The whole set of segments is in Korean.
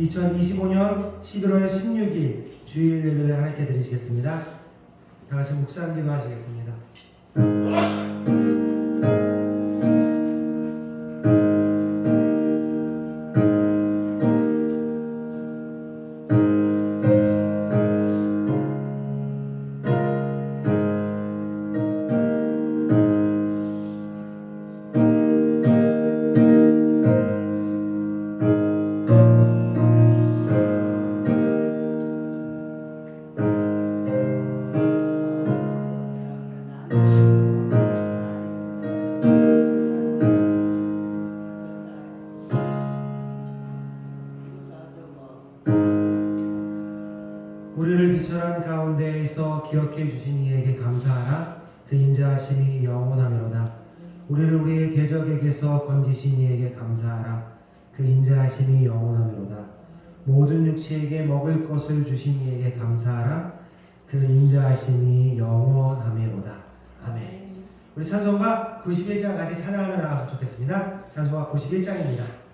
2025년 11월 16일 주일 예배를 하나님께 드리시겠습니다. 다 같이 묵상 기도하시겠습니다. 우리를 비천한 가운데에서 기억해 주신 이에게 감사하라. 그 인자하심이 영원하미로다. 우리를 우리의 대적에게서 건지신 이에게 감사하라. 그 인자하심이 영원하미로다. 모든 육체에게 먹을 것을 주신 이에게 감사하라. 그 인자하심이 영원하미로다. 아멘. 우리 찬송가 91장 같이 찬양하며 나가서 좋겠습니다. 찬송가 91장입니다.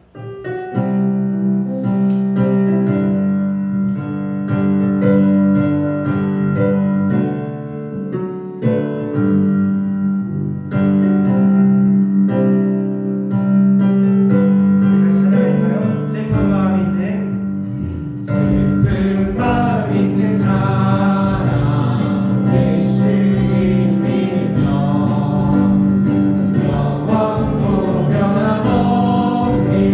영원토 변함없는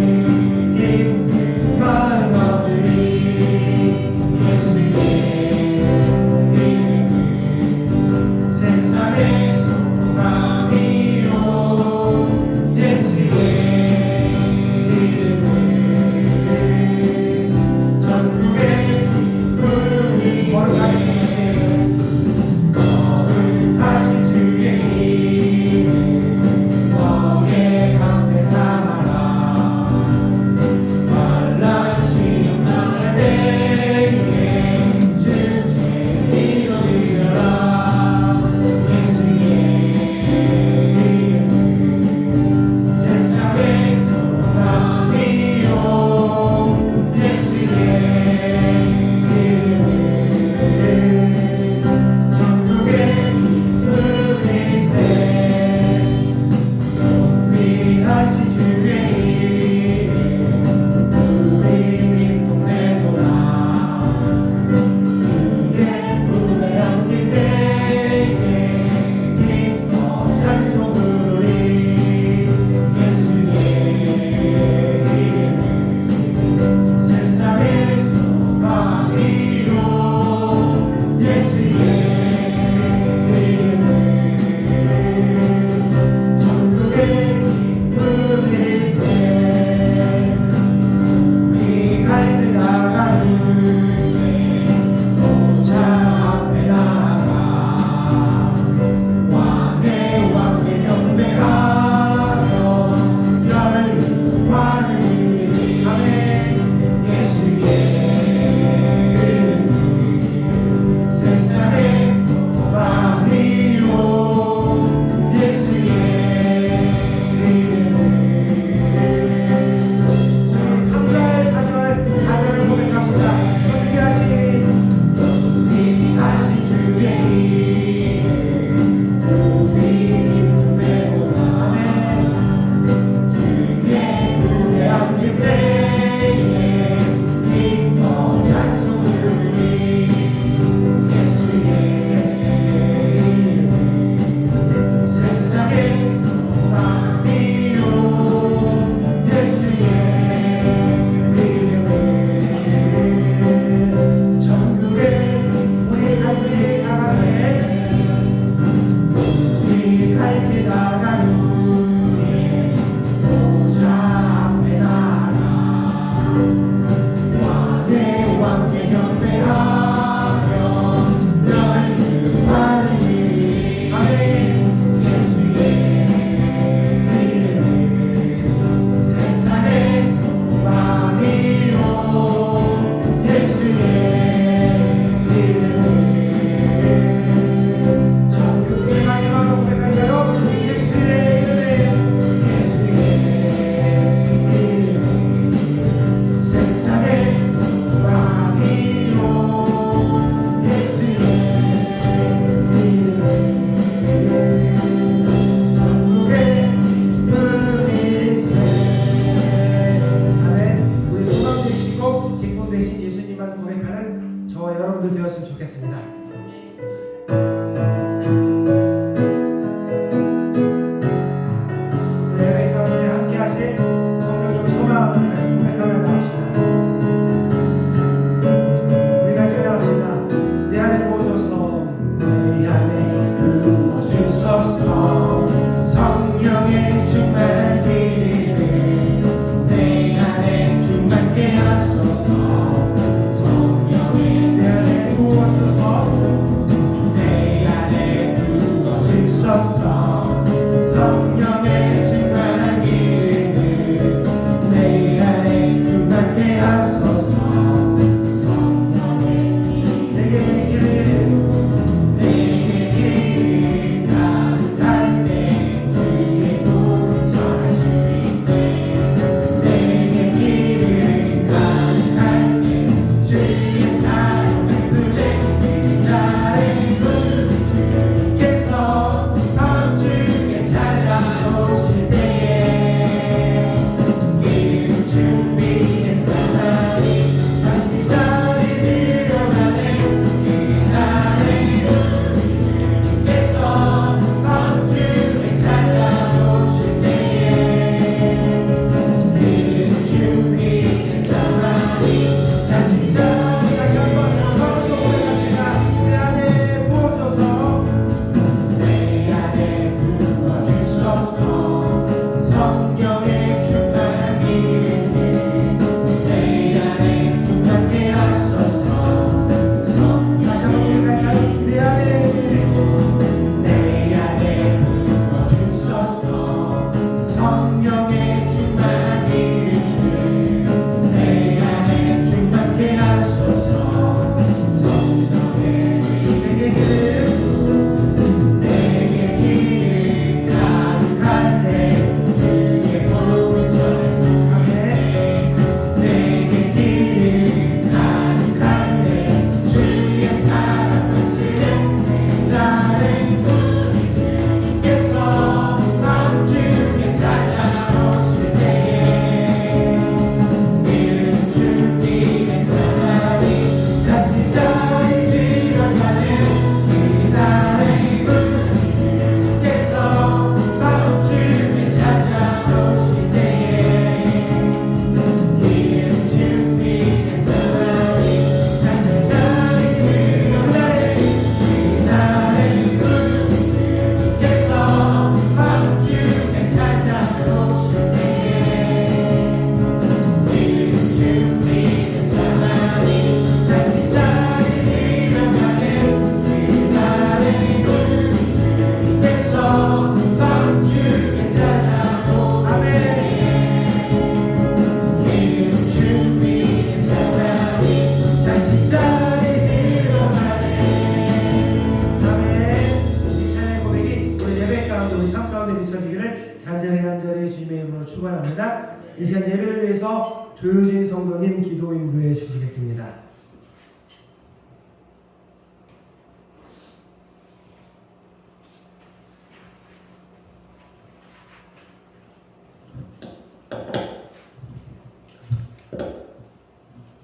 간절히 주님의 이름으로 축원합니다. 이 시간 예배를 위해서 조효진 성도님 기도 인도해 주시겠습니다.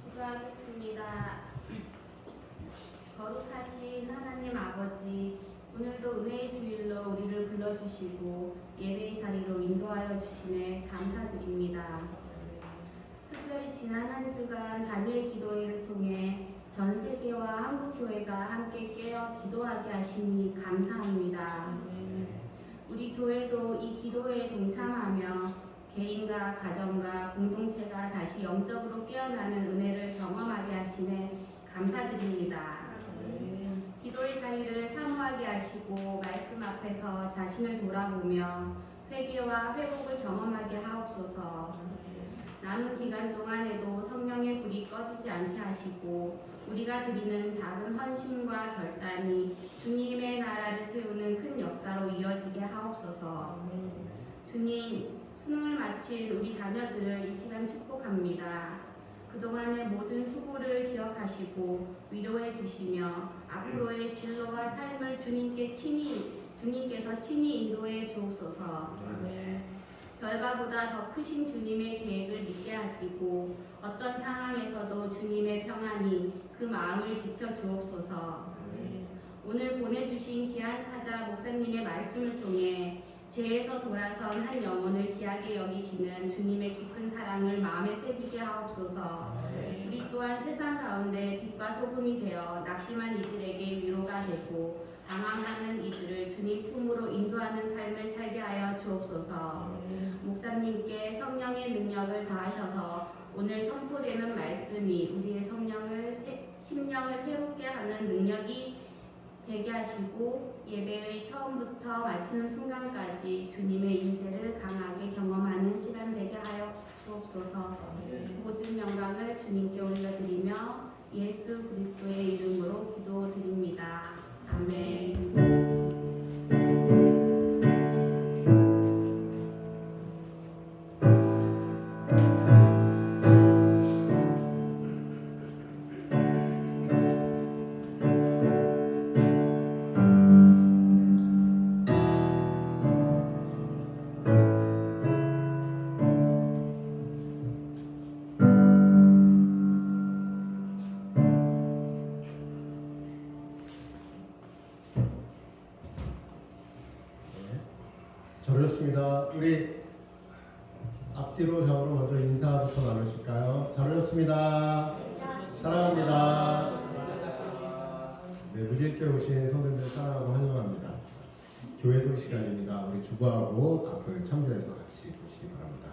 기도하겠습니다. 거룩하신 하나님 아버지, 오늘도 은혜의 주일로 우리를 불러주시고 예배의 자리로 인도하여 주심에 감사드립니다. 특별히 지난 한 주간 다니엘 기도회를 통해 전 세계와 한국교회가 함께 깨어 기도하게 하시니 감사합니다. 우리 교회도 이 기도회에 동참하며 개인과 가정과 공동체가 다시 영적으로 깨어나는 은혜를 경험하게 하심에 감사드립니다. 기도의 자리를 사모하게 하시고 말씀 앞에서 자신을 돌아보며 회개와 회복을 경험하게 하옵소서. 남은 기간 동안에도 성령의 불이 꺼지지 않게 하시고 우리가 드리는 작은 헌신과 결단이 주님의 나라를 세우는 큰 역사로 이어지게 하옵소서. 주님, 수능을 마칠 우리 자녀들을 이 시간 축복합니다. 그동안의 모든 수고를 기억하시고 위로해 주시며 앞으로의 진로와 삶을 주님께서 친히 인도해 주옵소서. 결과보다 더 크신 주님의 계획을 믿게 하시고 어떤 상황에서도 주님의 평안이 그 마음을 지켜 주옵소서. 오늘 보내주신 귀한 사자 목사님의 말씀을 통해 죄에서 돌아선 한 영혼을 귀하게 여기시는 주님의 깊은 사랑을 마음에 새기게 하옵소서. 우리 또한 세상 가운데 빛과 소금이 되어 낙심한 이들에게 위로가 되고 방황하는 이들을 주님 품으로 인도하는 삶을 살게 하여 주옵소서. 목사님께 성령의 능력을 더하셔서 오늘 선포되는 말씀이 우리의 심령을 새롭게 하는 능력이 되게 하시고 예배의 처음부터 마치는 순간까지 주님의 인재를 강하게 경험하는 시간 되게 하여 주옵소서. 모든 영광을 주님께 올려드리며 예수 그리스도의 이름으로 기도드립니다. 아멘. 잘 오셨습니다. 우리 앞뒤로 좌우로 먼저 인사부터 나누실까요? 잘 오셨습니다. 사랑합니다. 네, 무지개교회 오신 성도님들 사랑하고 환영합니다. 교회 속 시간입니다. 우리 주보하고 앞을 참조해서 같이 보시기 바랍니다.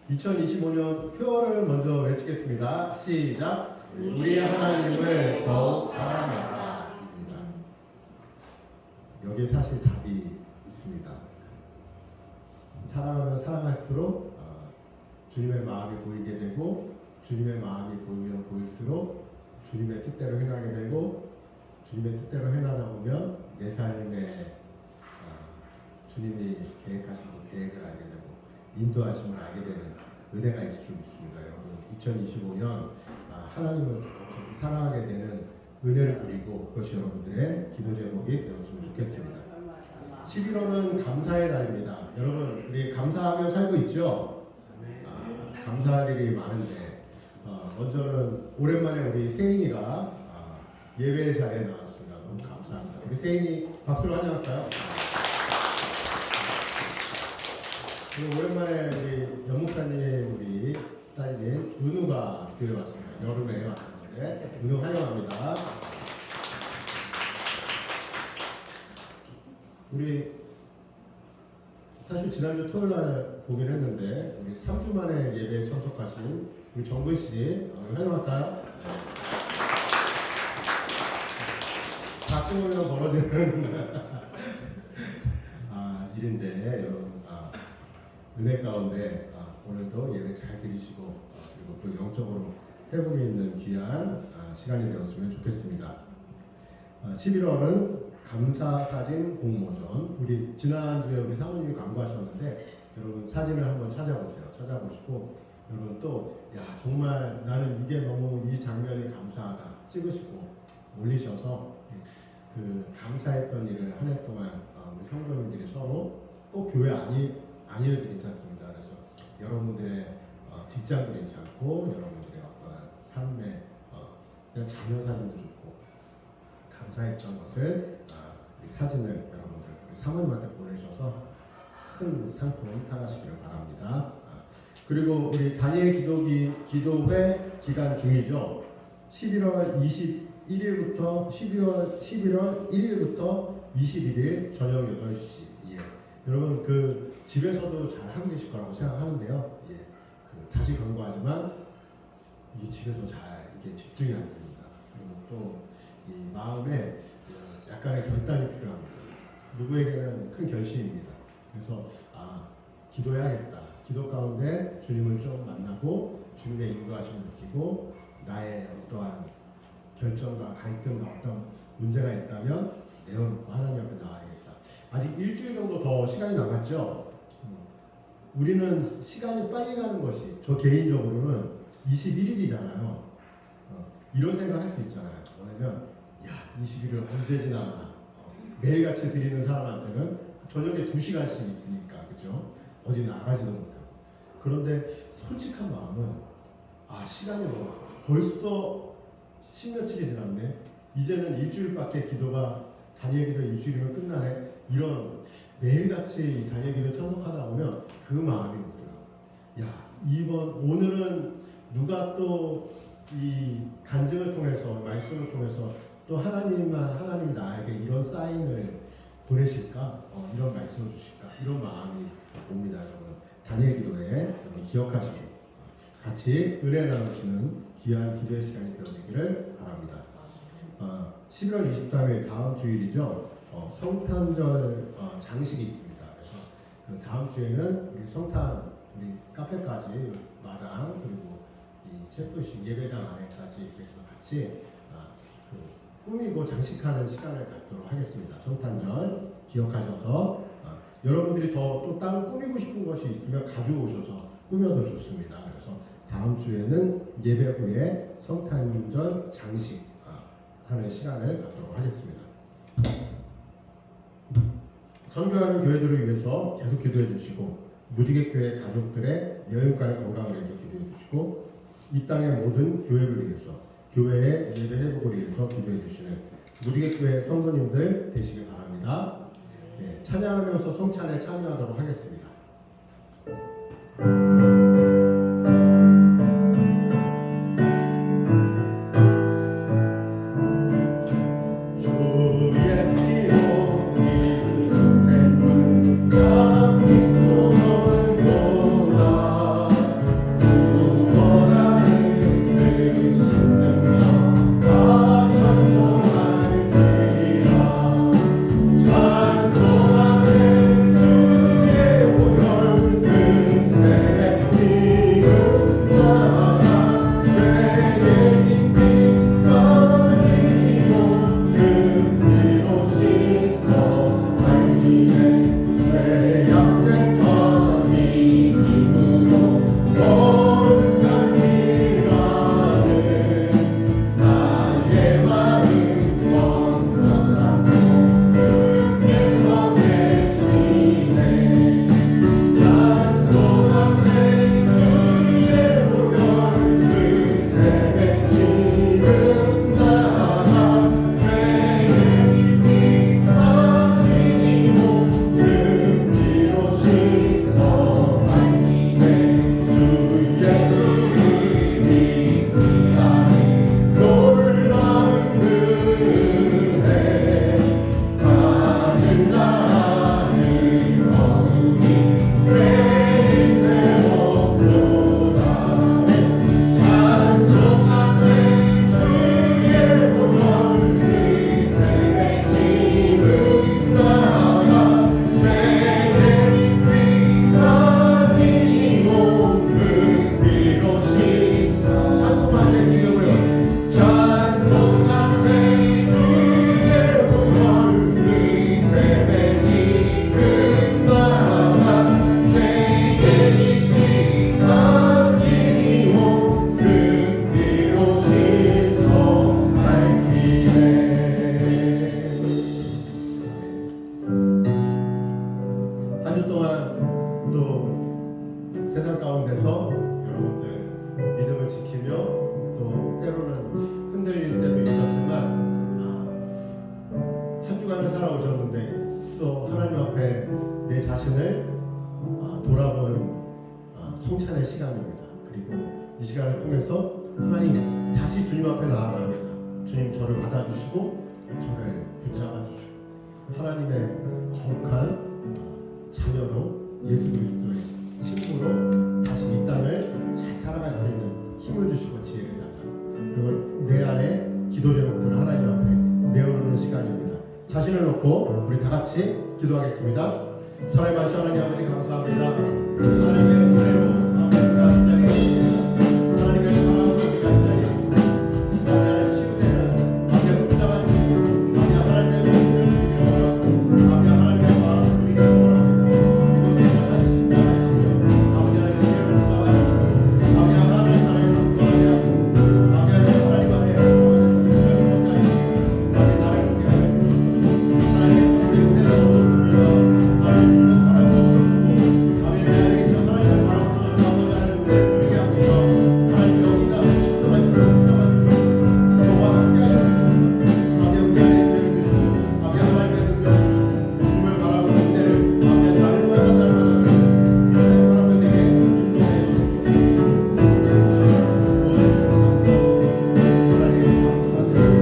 2025년 표어를 먼저 외치겠습니다. 시작! 우리 하나님을 더욱 사랑하자 입니다. 여기에 사실 답이 있습니다. 사랑하면 사랑할수록 주님의 마음이 보이게 되고 주님의 마음이 보이면 보일수록 주님의 뜻대로 행하게 되고 주님의 뜻대로 행하다 보면 내 삶에 주님이 계획하신 그 계획을 알게 되고 인도하심을 알게 되는 은혜가 있을 줄 믿습니다. 여러분 2025년 하나님을 사랑하게 되는 은혜를 누리고 그것이 여러분들의 기도 제목이 되었으면 좋겠습니다. 11월은 감사의 달입니다. 여러분 우리 감사하며 살고 있죠? 감사할 일이 많은데 먼저는 오랜만에 우리 세인이가 예배 자리에 나왔습니다. 너무 감사합니다. 우리 세인이 박수로 환영할까요? 그리고 오랜만에 우리 연목사님 우리 딸인 은우가 교회 왔습니다. 여름에 왔었는데 은우 환영합니다. 우리 사실 지난주 토요일날 보긴 했는데 우리 3주 만에 예배에 참석하신 우리 정근씨 환영할까요? 가끔 오면 벌어지는 일인데 여러분 은혜 가운데 오늘도 예배 잘 드리시고 그리고 또 영적으로 회복이 있는 귀한 시간이 되었으면 좋겠습니다. 11월은 감사사진 공모전. 우리 지난주에 우리 사모님이 광고하셨는데 여러분 사진을 한번 찾아보세요. 찾아보시고 여러분 또 야 정말 나는 이게 너무 이 장면이 감사하다 찍으시고 올리셔서 그 감사했던 일을 한 해 동안 우리 성도님들이 서로 꼭 교회 아니어도 괜찮습니다. 그래서 여러분들의 직장도 괜찮고 여러분들의 어떠한 삶의 그냥 자녀 사진도 좋고 감사했던 것을 이 사진을 여러분들 우리 사모님한테 보내셔서 큰 상품 타가시기를 바랍니다. 그리고 우리 다니엘 기도회 기간 중이죠. 11월 21일부터 11월 1일부터 21일 저녁 8시. 예. 여러분 그 집에서도 잘 하고 계실 거라고 생각하는데요. 예. 다시 경고하지만 이 집에서 잘 이게 집중이 안 됩니다. 그리고 또 이 마음에 약간의 결단이 필요합니다. 누구에게는 큰 결심입니다. 그래서 기도해야겠다. 기도 가운데 주님을 좀 만나고 주님의 인도하심을 느끼고 나의 어떠한 결정과 갈등과 어떤 문제가 있다면 내어놓고 하나님 앞에 나와야겠다. 아직 일주일 정도 더 시간이 남았죠. 우리는 시간이 빨리 가는 것이 저 개인적으로는 21일이잖아요. 이런 생각 할 수 있잖아요. 뭐냐면 21일 언제 지나가나. 매일같이 드리는 사람한테는 저녁에 2시간씩 있으니까 그죠? 어디 나가지도 못하고. 그런데 솔직한 마음은 시간이 벌써 10며칠이 지났네. 이제는 일주일밖에 기도가 다니엘 기도 일주일이면 끝나네. 이런 매일같이 다니엘 기도 참석하다 보면 그 마음이 오더라고요. 오늘은 누가 또 이 간증을 통해서 말씀을 통해서 또 하나님 나에게 이런 사인을 보내실까? 이런 말씀을 주실까? 이런 마음이 옵니다. 여러분 다니엘 기도회 여러분 기억하시고 같이 은혜 나누시는 귀한 기도의 시간이 되어지기를 바랍니다. 11월 23일 다음 주일이죠. 성탄절 장식이 있습니다. 그래서 그 다음 주에는 우리 성탄 우리 카페까지 마당 그리고 이 체프실 예배당 안에까지 이렇게 같이 꾸미고 장식하는 시간을 갖도록 하겠습니다. 성탄절 기억하셔서 여러분들이 또 다른 꾸미고 싶은 것이 있으면 가져오셔서 꾸며도 좋습니다. 그래서 다음 주에는 예배 후에 성탄절 장식 하는 시간을 갖도록 하겠습니다. 선교하는 교회들을 위해서 계속 기도해 주시고 무지개교회 가족들의 여행간의 건강을 위해서 기도해 주시고 이 땅의 모든 교회를 위해서 교회의 예배 회복을 위해서 기도해 주시는 무지개교회 성도님들 되시길 바랍니다. 찬양하면서 성찬에 참여하도록 하겠습니다. 찬송하는 주의 오열 그 주 동안 또 세상 가운데서 여러분들 믿음을 지키며 또 때로는 흔들릴 때도 있었지만 한 주간을 살아오셨는데 또 하나님 앞에 내 자신을 돌아보는 성찬의 시간입니다. 그리고 이 시간을 통해서 하나님 다시 주님 앞에 나아갑니다. 주님 저를 받아주시고 저를 붙잡아 주시고 하나님의 거룩한 자녀로 예수 그리스도의 친구로 다시 이 땅을 잘 살아갈 수 있는 힘을 주시고 지혜를 달라. 그리고 내 안에 기도 제목들을 하나님 앞에 내어놓는 시간입니다. 자신을 놓고 우리 다 같이 기도하겠습니다. 살아계신 하나님 아버지 감사합니다. 하나님의 은혜로 아버지가 이 자리에 있습니다. 하나님의 사랑으로 우리가 이 자리에 있습니다. 아버지 하나님 치유되는 아버지 붙잡아 주시고 아버지 하나님의 손을 드리기를 원하고 아버지 하나님의 마음을 드리기를 원합니다. 이곳에 잠깐 심장하시며 아버지 하나님 지혜를 붙잡아 주시고 아버지 하나님 참고하게 하시고 아버지 하나님 안에 분명히 서게 하시고 아버지 나를 보게 하여 주시고 하나님의 주님의 은혜를 얻어줍니다. 아버지 주님의 사랑을 얻어주고 아버지 내 안에 계신 하나님을 바라보는 아버지 하나님 은혜를 누리게 하면서 하나님 여기다 십도가 주를 붙잡아 주시고 저와 함께 하여 주시고 아버지 우리 안에 지혜를 주시고 아버지 하나님의 능력을 주시고 주님을 바라보는 은혜를 아버지 날마다 주시고 믿음의 사람들에게 인도하여 주시고 채우시고 도와주시고 감사합니다. 하나님 감사드리고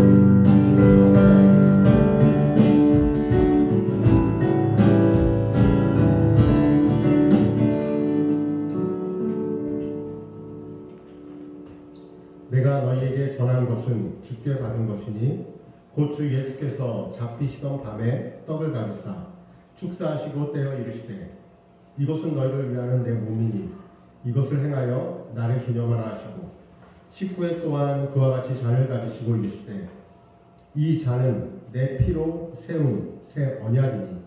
내가 너희에게 전한 것은 주께 받은 것이니 곧 주 예수께서 잡히시던 밤에 떡을 가지사 축사하시고 떼어 이르시되 이것은 너희를 위하는 내 몸이니 이것을 행하여 나를 기념하라 하시고 식후에 또한 그와 같이 잔을 가지시고 이르시되 이 잔은 내 피로 세운 새 언약이니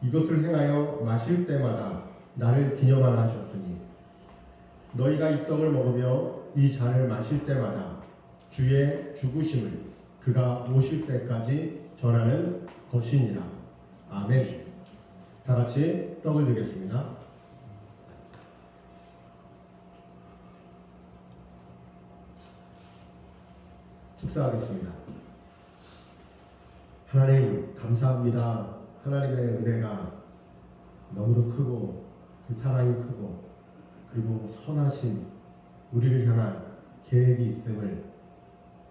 이것을 행하여 마실 때마다 나를 기념하라 하셨으니 너희가 이 떡을 먹으며 이 잔을 마실 때마다 주의 죽으심을 그가 오실 때까지 전하는 것이니라. 아멘. 다 같이 떡을 드리겠습니다. 축사하겠습니다. 하나님 감사합니다. 하나님의 은혜가 너무도 크고 그 사랑이 크고 그리고 선하신 우리를 향한 계획이 있음을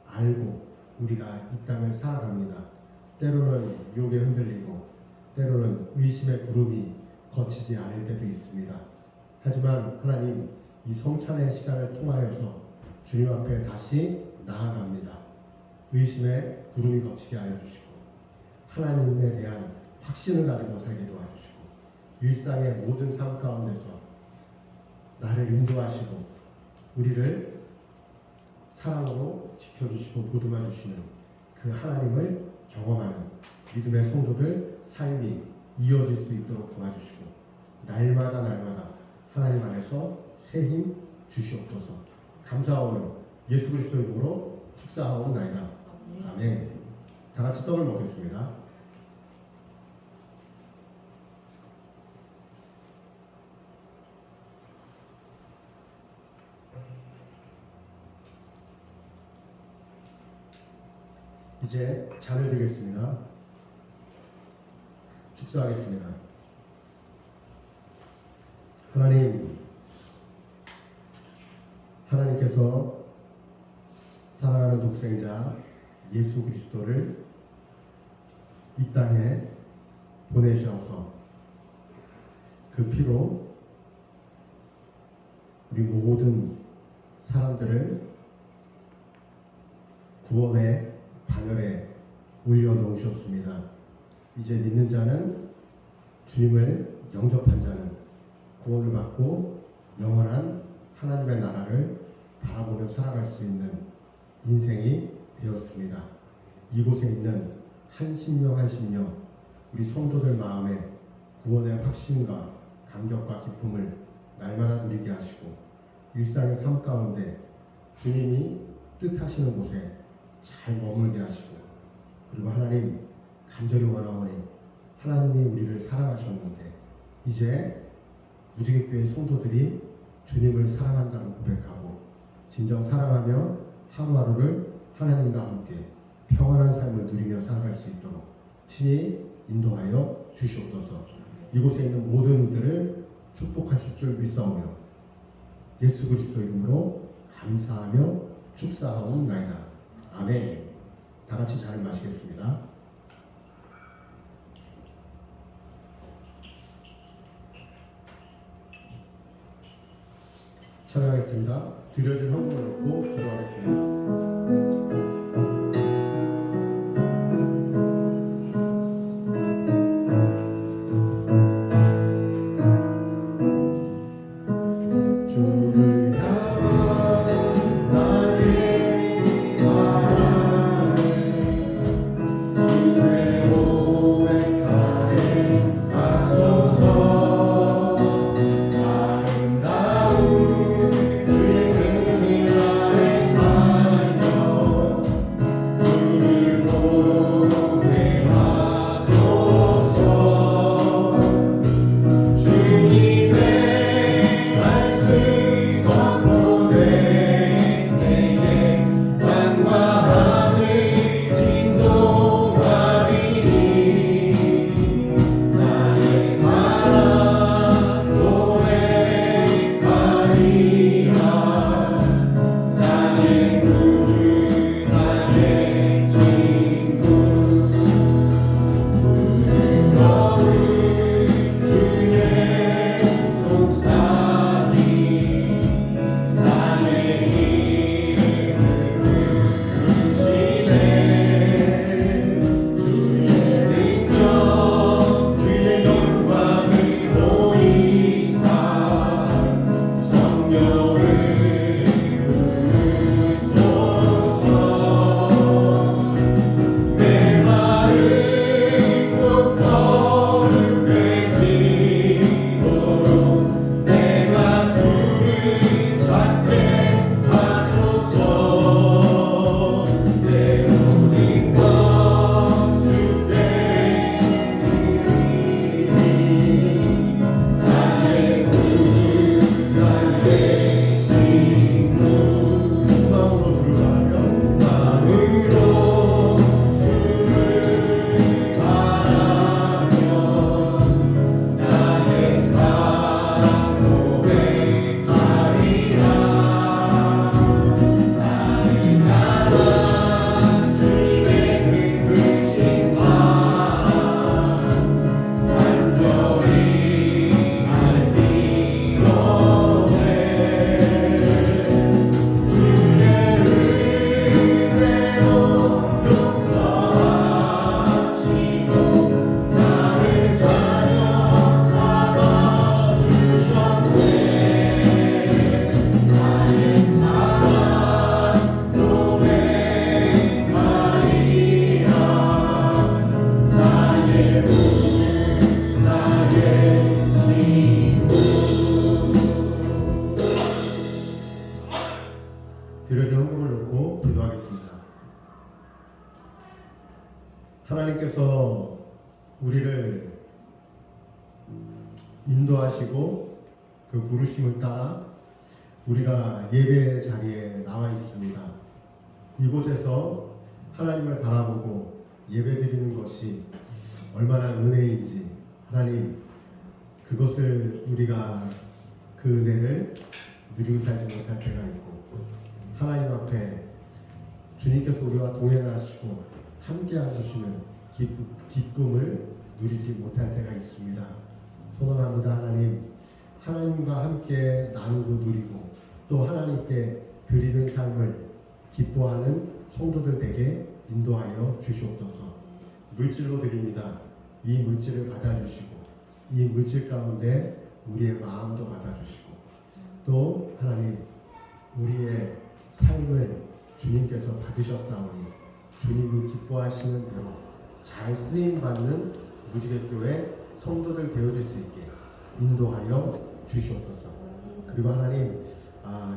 알고 우리가 이 땅을 살아갑니다. 때로는 유혹에 흔들리고 때로는 의심의 구름이 거치지 않을 때도 있습니다. 하지만 하나님 이 성찬의 시간을 통하여서 주님 앞에 다시 나아갑니다. 의심의 구름이 거치게 하여 주시고 하나님에 대한 확신을 가지고 살게 도와주시고 일상의 모든 삶 가운데서 나를 인도하시고 우리를 사랑으로 지켜주시고 보듬어 주시는 그 하나님을 경험하는 믿음의 성도들 삶이 이어질 수 있도록 도와주시고 날마다 하나님 안에서 새 힘 주시옵소서. 감사하오며 예수 그리스도 이름으로 축사하옵나이다. 아멘. 다 같이 떡을 먹겠습니다. 이제 잔을 드리겠습니다. 축사하겠습니다. 하나님께서 사랑하는 독생자 예수 그리스도를 이 땅에 보내셔서 그 피로 우리 모든 사람들을 구원의 반열에 올려놓으셨습니다. 이제 믿는 자는 주님을 영접한 자는 구원을 받고 영원한 하나님의 나라를 바라보며 살아갈 수 있는 인생이 되었습니다. 이곳에 있는 한 심령 한 심령 우리 성도들 마음에 구원의 확신과 감격과 기쁨을 날마다 누리게 하시고 일상의 삶 가운데 주님이 뜻하시는 곳에 잘 머물게 하시고 그리고 하나님 간절히 원하오니 하나님이 우리를 사랑하셨는데 이제 무지개교회 성도들이 주님을 사랑한다는 고백하고 진정 사랑하며 하루하루를 하나님과 함께 평안한 삶을 누리며 살아갈 수 있도록 친히 인도하여 주시옵소서. 이곳에 있는 모든 이들을 축복하실 줄 믿사오며 예수 그리스도 이름으로 감사하며 축사하옵나이다. 아멘. 다 같이 잘 마시겠습니다. 찬양하겠습니다. 드려진 헌금을 놓고 기도하겠습니다. 주를 향한 나의 사랑을 주의 고백하네 하소서. 아름다운 주의 그늘 아래 살며 주를 고백하소서. 주님의 말씀 선포된 내게 땅과 하늘 진동하리니 나의 사랑 고백하리라. 나의 구주 나의 친구 부러운 주의 속삭이 나의 이름을 부르시네. 주의 능력 주의 영광을 보이사 성령을 부으소서. 내 말을 꼭 거룩해지도록 내가 주를 찾게 하소서. 내 모든 것 주께 드리니 나의 구주 나의 친구. 마음으로 주를 바라며 마음으로 주를 바라며 나의 사랑 고백하리라. 나를 향한 주님의 눈부신 사랑 간절히 알기 원해. 주의 은혜로 용서하시고 나를 자녀 삼아주셨네. 나의 사랑 고백하리라. 나의 구주 나의 친구. 드려진 헌금을 놓고 기도하겠습니다. 하나님께서 우리를 인도하시고 그 부르심을 따라 우리가 예배 자리에 나와 있습니다. 이곳에서 하나님을 바라보고 예배드리는 것이 얼마나 은혜인지 하나님 그것을 우리가 그 은혜를 누리고 살지 못할 때가 있고 하나님 앞에 주님께서 우리와 동행하시고 함께 해주시는 기쁨을 누리지 못할 때가 있습니다. 소망합니다. 하나님과 함께 나누고 누리고 또 하나님께 드리는 삶을 기뻐하는 성도들 에게 인도하여 주시옵소서. 물질로 드립니다. 이 물질을 받아주시고 이 물질 가운데 우리의 마음도 받아주시고 또 하나님 우리의 삶을 주님께서 받으셨사오니 주님이 기뻐하시는 대로 잘 쓰임받는 무지개교회 성도들 되어줄 수 있게 인도하여 주시옵소서. 그리고 하나님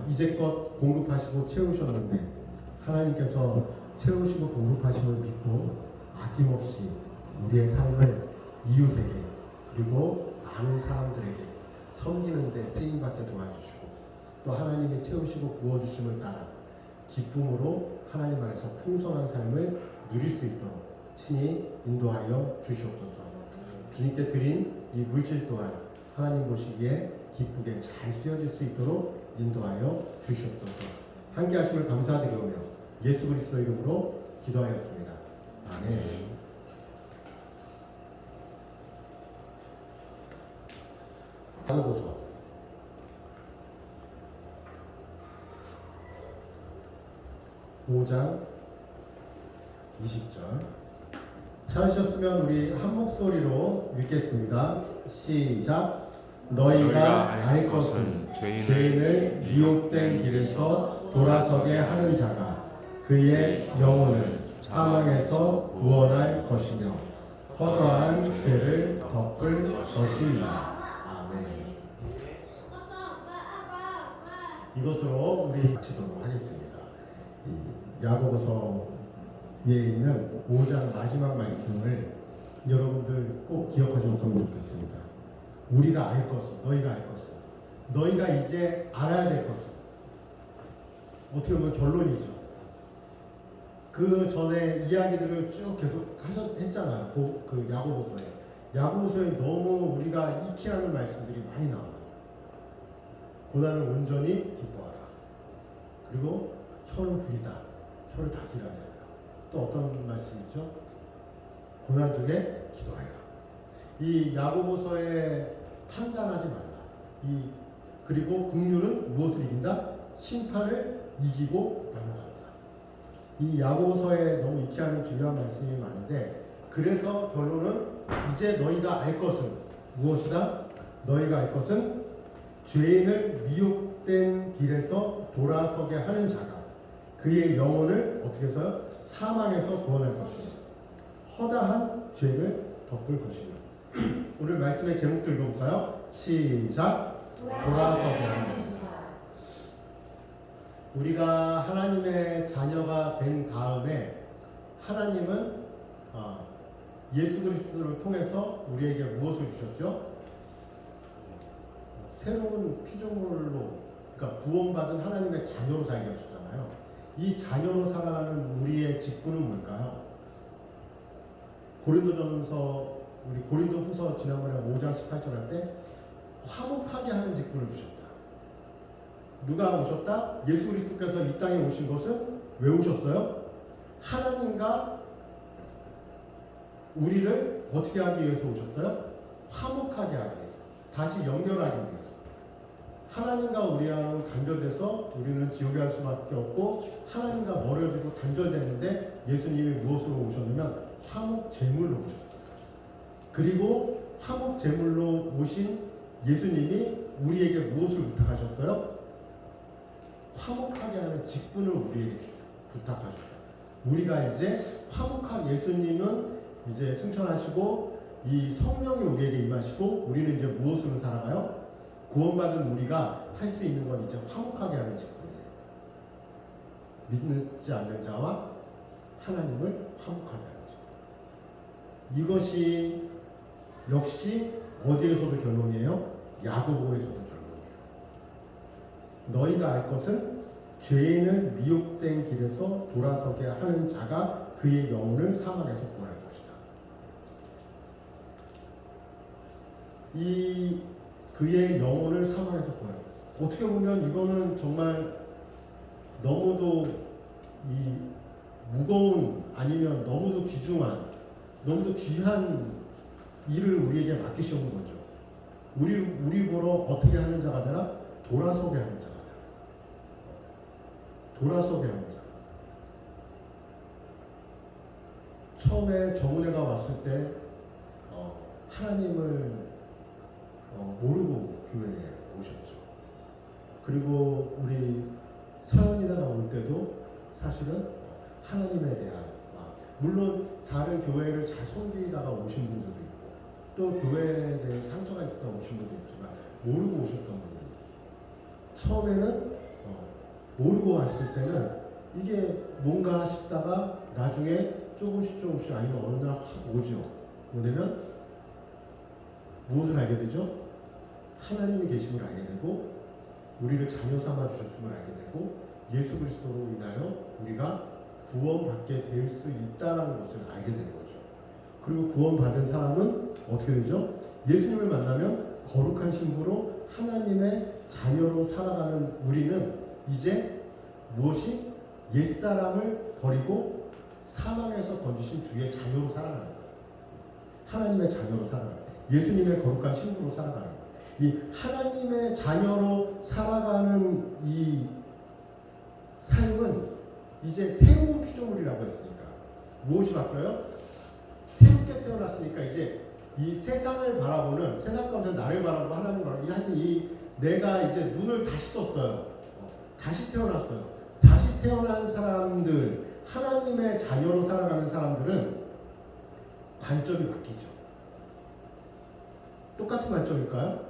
이제껏 공급하시고 채우셨는데 하나님께서 채우시고 공급하심을 믿고 아낌없이 우리의 삶을 이웃에게 그리고 많은 사람들에게 섬기는 데 쓰임받게 도와주시고 또 하나님이 채우시고 부어주심을 따라 기쁨으로 하나님 안에서 풍성한 삶을 누릴 수 있도록 친히 인도하여 주시옵소서. 주님께 드린 이 물질 또한 하나님 보시기에 기쁘게 잘 쓰여질 수 있도록 인도하여 주시옵소서. 함께 하심을 감사드리오며 예수 그리스도 이름으로 기도하였습니다. 아멘. 야고보서 5장 20절 찾으셨으면 우리 한 목소리로 읽겠습니다. 시작. 너희가 알 것은 죄인을 미혹된 길에서 돌아서게 하는 자가 그의 영혼을 사망에서 구원할 것이며 허다한 죄를 덮을 것입니다. 아멘. 이것으로 우리 마치도록 하겠습니다. 이 야고보서에 있는 5장 마지막 말씀을 여러분들 꼭 기억하셨으면 좋겠습니다. 우리가 알 것은, 너희가 알 것은, 너희가 이제 알아야 될 것은, 어떻게 보면 결론이죠. 그 전에 이야기들을 쭉 계속 했잖아요. 그 야고보서에. 야고보서에 너무 우리가 익히 하는 말씀들이 많이 나와요. 고난을 온전히 기뻐하라. 그리고 혀는 불이다. 혀를 다스려야 된다. 또 어떤 말씀 있죠? 고난 중에 기도하라. 이 야고보서에 판단하지 말라. 그리고 긍휼은 무엇을 이긴다? 심판을 이기고 넘어간다. 이 야고보서에 너무 익히 하는 중요한 말씀이 많은데, 그래서 결론은 이제 너희가 알 것은 무엇이다? 너희가 알 것은 죄인을 미혹된 길에서 돌아서게 하는 자가 그의 영혼을 어떻게 해서 사망에서 구원할 것이며 허다한 죄를 덮을 것이며. 오늘 말씀의 제목도 읽어볼까요? 시작. 돌아서게 하는 자. 우리가 하나님의 자녀가 된 다음에 하나님은 예수 그리스도를 통해서 우리에게 무엇을 주셨죠? 새로운 피조물로, 그러니까 구원받은 하나님의 자녀로 살게 하셨잖아요. 이 자녀로 살아가는 우리의 직분은 뭘까요? 우리 고린도 후서 지난번에 5장 18절 할 때 화목하게 하는 직분을 주셨다. 누가 오셨다? 예수 그리스도께서 이 땅에 오신 것은 왜 오셨어요? 하나님과 우리를 어떻게 하기 위해서 오셨어요? 화목하게 하기 위해서, 다시 연결하기 위해서. 하나님과 우리와는 단절돼서 우리는 지옥에 갈 수밖에 없고 하나님과 멀어지고 단절됐는데 예수님이 무엇으로 오셨냐면 화목 제물로 오셨어요. 그리고 화목 제물로 오신 예수님이 우리에게 무엇을 부탁하셨어요? 화목하게 하는 직분을 우리에게 부탁하셨어요. 우리가 이제 화목한, 예수님은 이제 승천하시고 이 성령이 우리에게 임하시고 우리는 이제 무엇으로 살아가요? 구원받은 우리가 할 수 있는 건 이제 화목하게 하는 직분이에요. 믿지 않는 자와 하나님을 화목하게 하는 직분. 이것이 역시 어디에서도 결론이에요? 야고보에서도 결론이에요. 너희가 알 것은 죄인을 미혹된 길에서 돌아서게 하는 자가 그의 영혼을 사망에서 구원할 것이다. 그의 영혼을 사망에서 구원할 것이다. 어떻게 보면 이거는 정말 너무도 무거운, 아니면 너무도 귀중한, 너무도 귀한 일을 우리에게 맡기시는 거죠. 우리 보러 어떻게 하는 자가 되라? 돌아서게 하는 자가 되라. 돌아서게 하는 자. 처음에 정은혜가 왔을 때 하나님을 모르고 교회에 오셨죠. 그리고 우리 서연이가 올 때도 사실은 하나님에 대한, 물론 다른 교회를 잘 섬기다가 오신 분들도 있고 또 교회에 대해 상처가 있었다 오신 분도 있지만 모르고 오셨던 분들, 처음에는 모르고 왔을 때는 이게 뭔가 싶다가 나중에 조금씩 아니면 어느 날 확 오죠. 뭐냐면 무엇을 알게 되죠? 하나님이 계심을 알게 되고 우리를 자녀 삼아 주셨음을 알게 되고 예수 그리스도로 인하여 우리가 구원받게 될 수 있다는 것을 알게 되는 거죠. 그리고 구원받은 사람은 어떻게 되죠? 예수님을 만나면 거룩한 신부로 하나님의 자녀로 살아가는 우리는 이제 무엇이? 옛사람을 버리고 사망에서 건지신 주의 자녀로 살아가는 거예요. 하나님의 자녀로 살아가는 거예요. 예수님의 거룩한 신부로 살아가는 거예요. 이 하나님의 자녀로 살아가는 이 삶은 이제 새로운 피조물이라고 했으니까 무엇이 바뀌어요? 새롭게 태어났으니까 이제 이 세상을 바라보는, 세상 가운데 나를 바라보고 하나님 바라보고, 하여튼 이 내가 이제 눈을 다시 떴어요. 다시 태어났어요. 다시 태어난 사람들, 하나님의 자녀로 살아가는 사람들은 관점이 바뀌죠. 똑같은 관점일까요?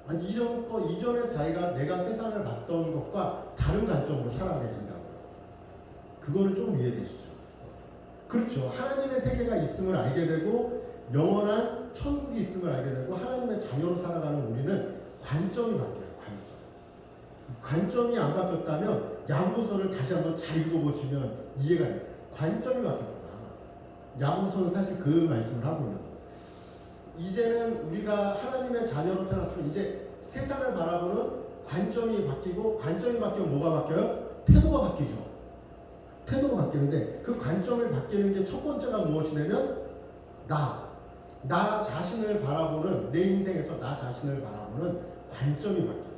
아니, 이전에 자기가 내가 세상을 봤던 것과 다른 관점으로 살아가게 된다고요. 그거는 좀 이해되시죠? 그렇죠. 하나님의 세계가 있음을 알게 되고 영원한 천국이 있음을 알게 되고 하나님의 자녀로 살아가는 우리는 관점이 바뀌어요. 관점이 안 바뀌었다면 야고보서를 다시 한번 잘 읽어보시면 이해가 돼요. 관점이 바뀌었구나. 야고보서는 사실 그 말씀을 하고 있는 거예요. 이제는 우리가 하나님의 자녀로 태어났으면 이제 세상을 바라보는 관점이 바뀌고, 관점이 바뀌면 뭐가 바뀌어요? 태도가 바뀌죠. 태도가 바뀌는데 그 관점을 바뀌는 게 첫 번째가 무엇이냐면 나 자신을 바라보는, 내 인생에서 나 자신을 바라보는 관점이 바뀌어요.